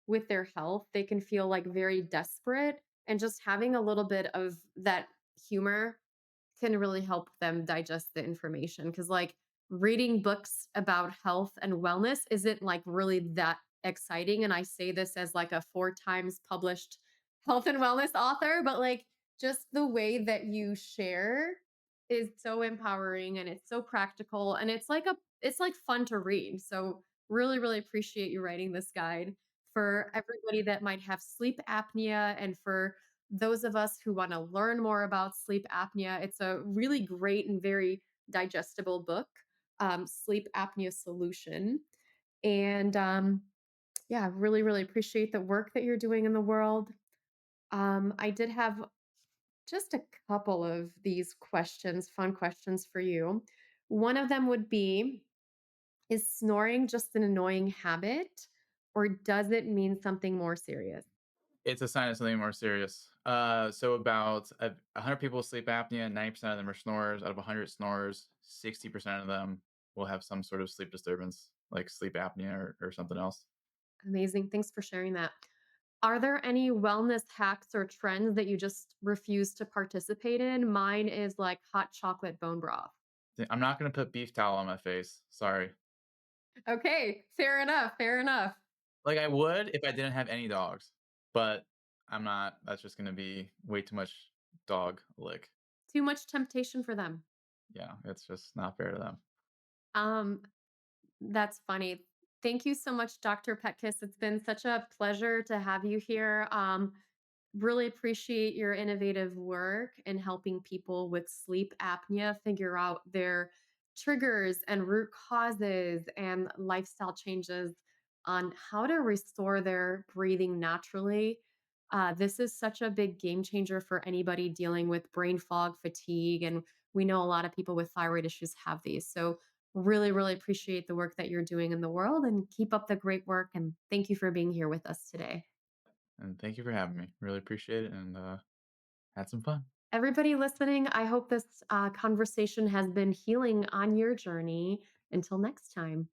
with their health, they can feel like very desperate. And just having a little bit of that humor can really help them digest the information. Cause like reading books about health and wellness isn't like really that exciting. And I say this as like a 4 times published health and wellness author, but like just the way that you share is so empowering and it's so practical and it's like fun to read. So really, really appreciate you writing this guide for everybody that might have sleep apnea and for those of us who want to learn more about sleep apnea. It's a really great and very digestible book, Sleep Apnea Solution. And yeah, really, really appreciate the work that you're doing in the world. I did have just a couple of these questions, fun questions for you. One of them would be, is snoring just an annoying habit or does it mean something more serious? It's a sign of something more serious. So about 100 people with sleep apnea, 90% of them are snorers. Out of 100 snorers, 60% of them will have some sort of sleep disturbance, like sleep apnea or something else. Amazing. Thanks for sharing that. Are there any wellness hacks or trends that you just refuse to participate in? Mine is like hot chocolate bone broth. I'm not gonna put beef towel on my face. Sorry. Okay, fair enough. Fair enough. Like I would if I didn't have any dogs, but I'm not. That's just gonna be way too much dog lick. Too much temptation for them. Yeah, it's just not fair to them. Um, that's funny. Thank you so much, Dr. Petkus. It's been such a pleasure to have you here. Really appreciate your innovative work in helping people with sleep apnea figure out their triggers and root causes and lifestyle changes on how to restore their breathing naturally. This is such a big game changer for anybody dealing with brain fog, fatigue, and we know a lot of people with thyroid issues have these. So, really, really appreciate the work that you're doing in the world and keep up the great work. And thank you for being here with us today. And thank you for having me. Really appreciate it and had some fun. Everybody listening, I hope this conversation has been healing on your journey. Until next time.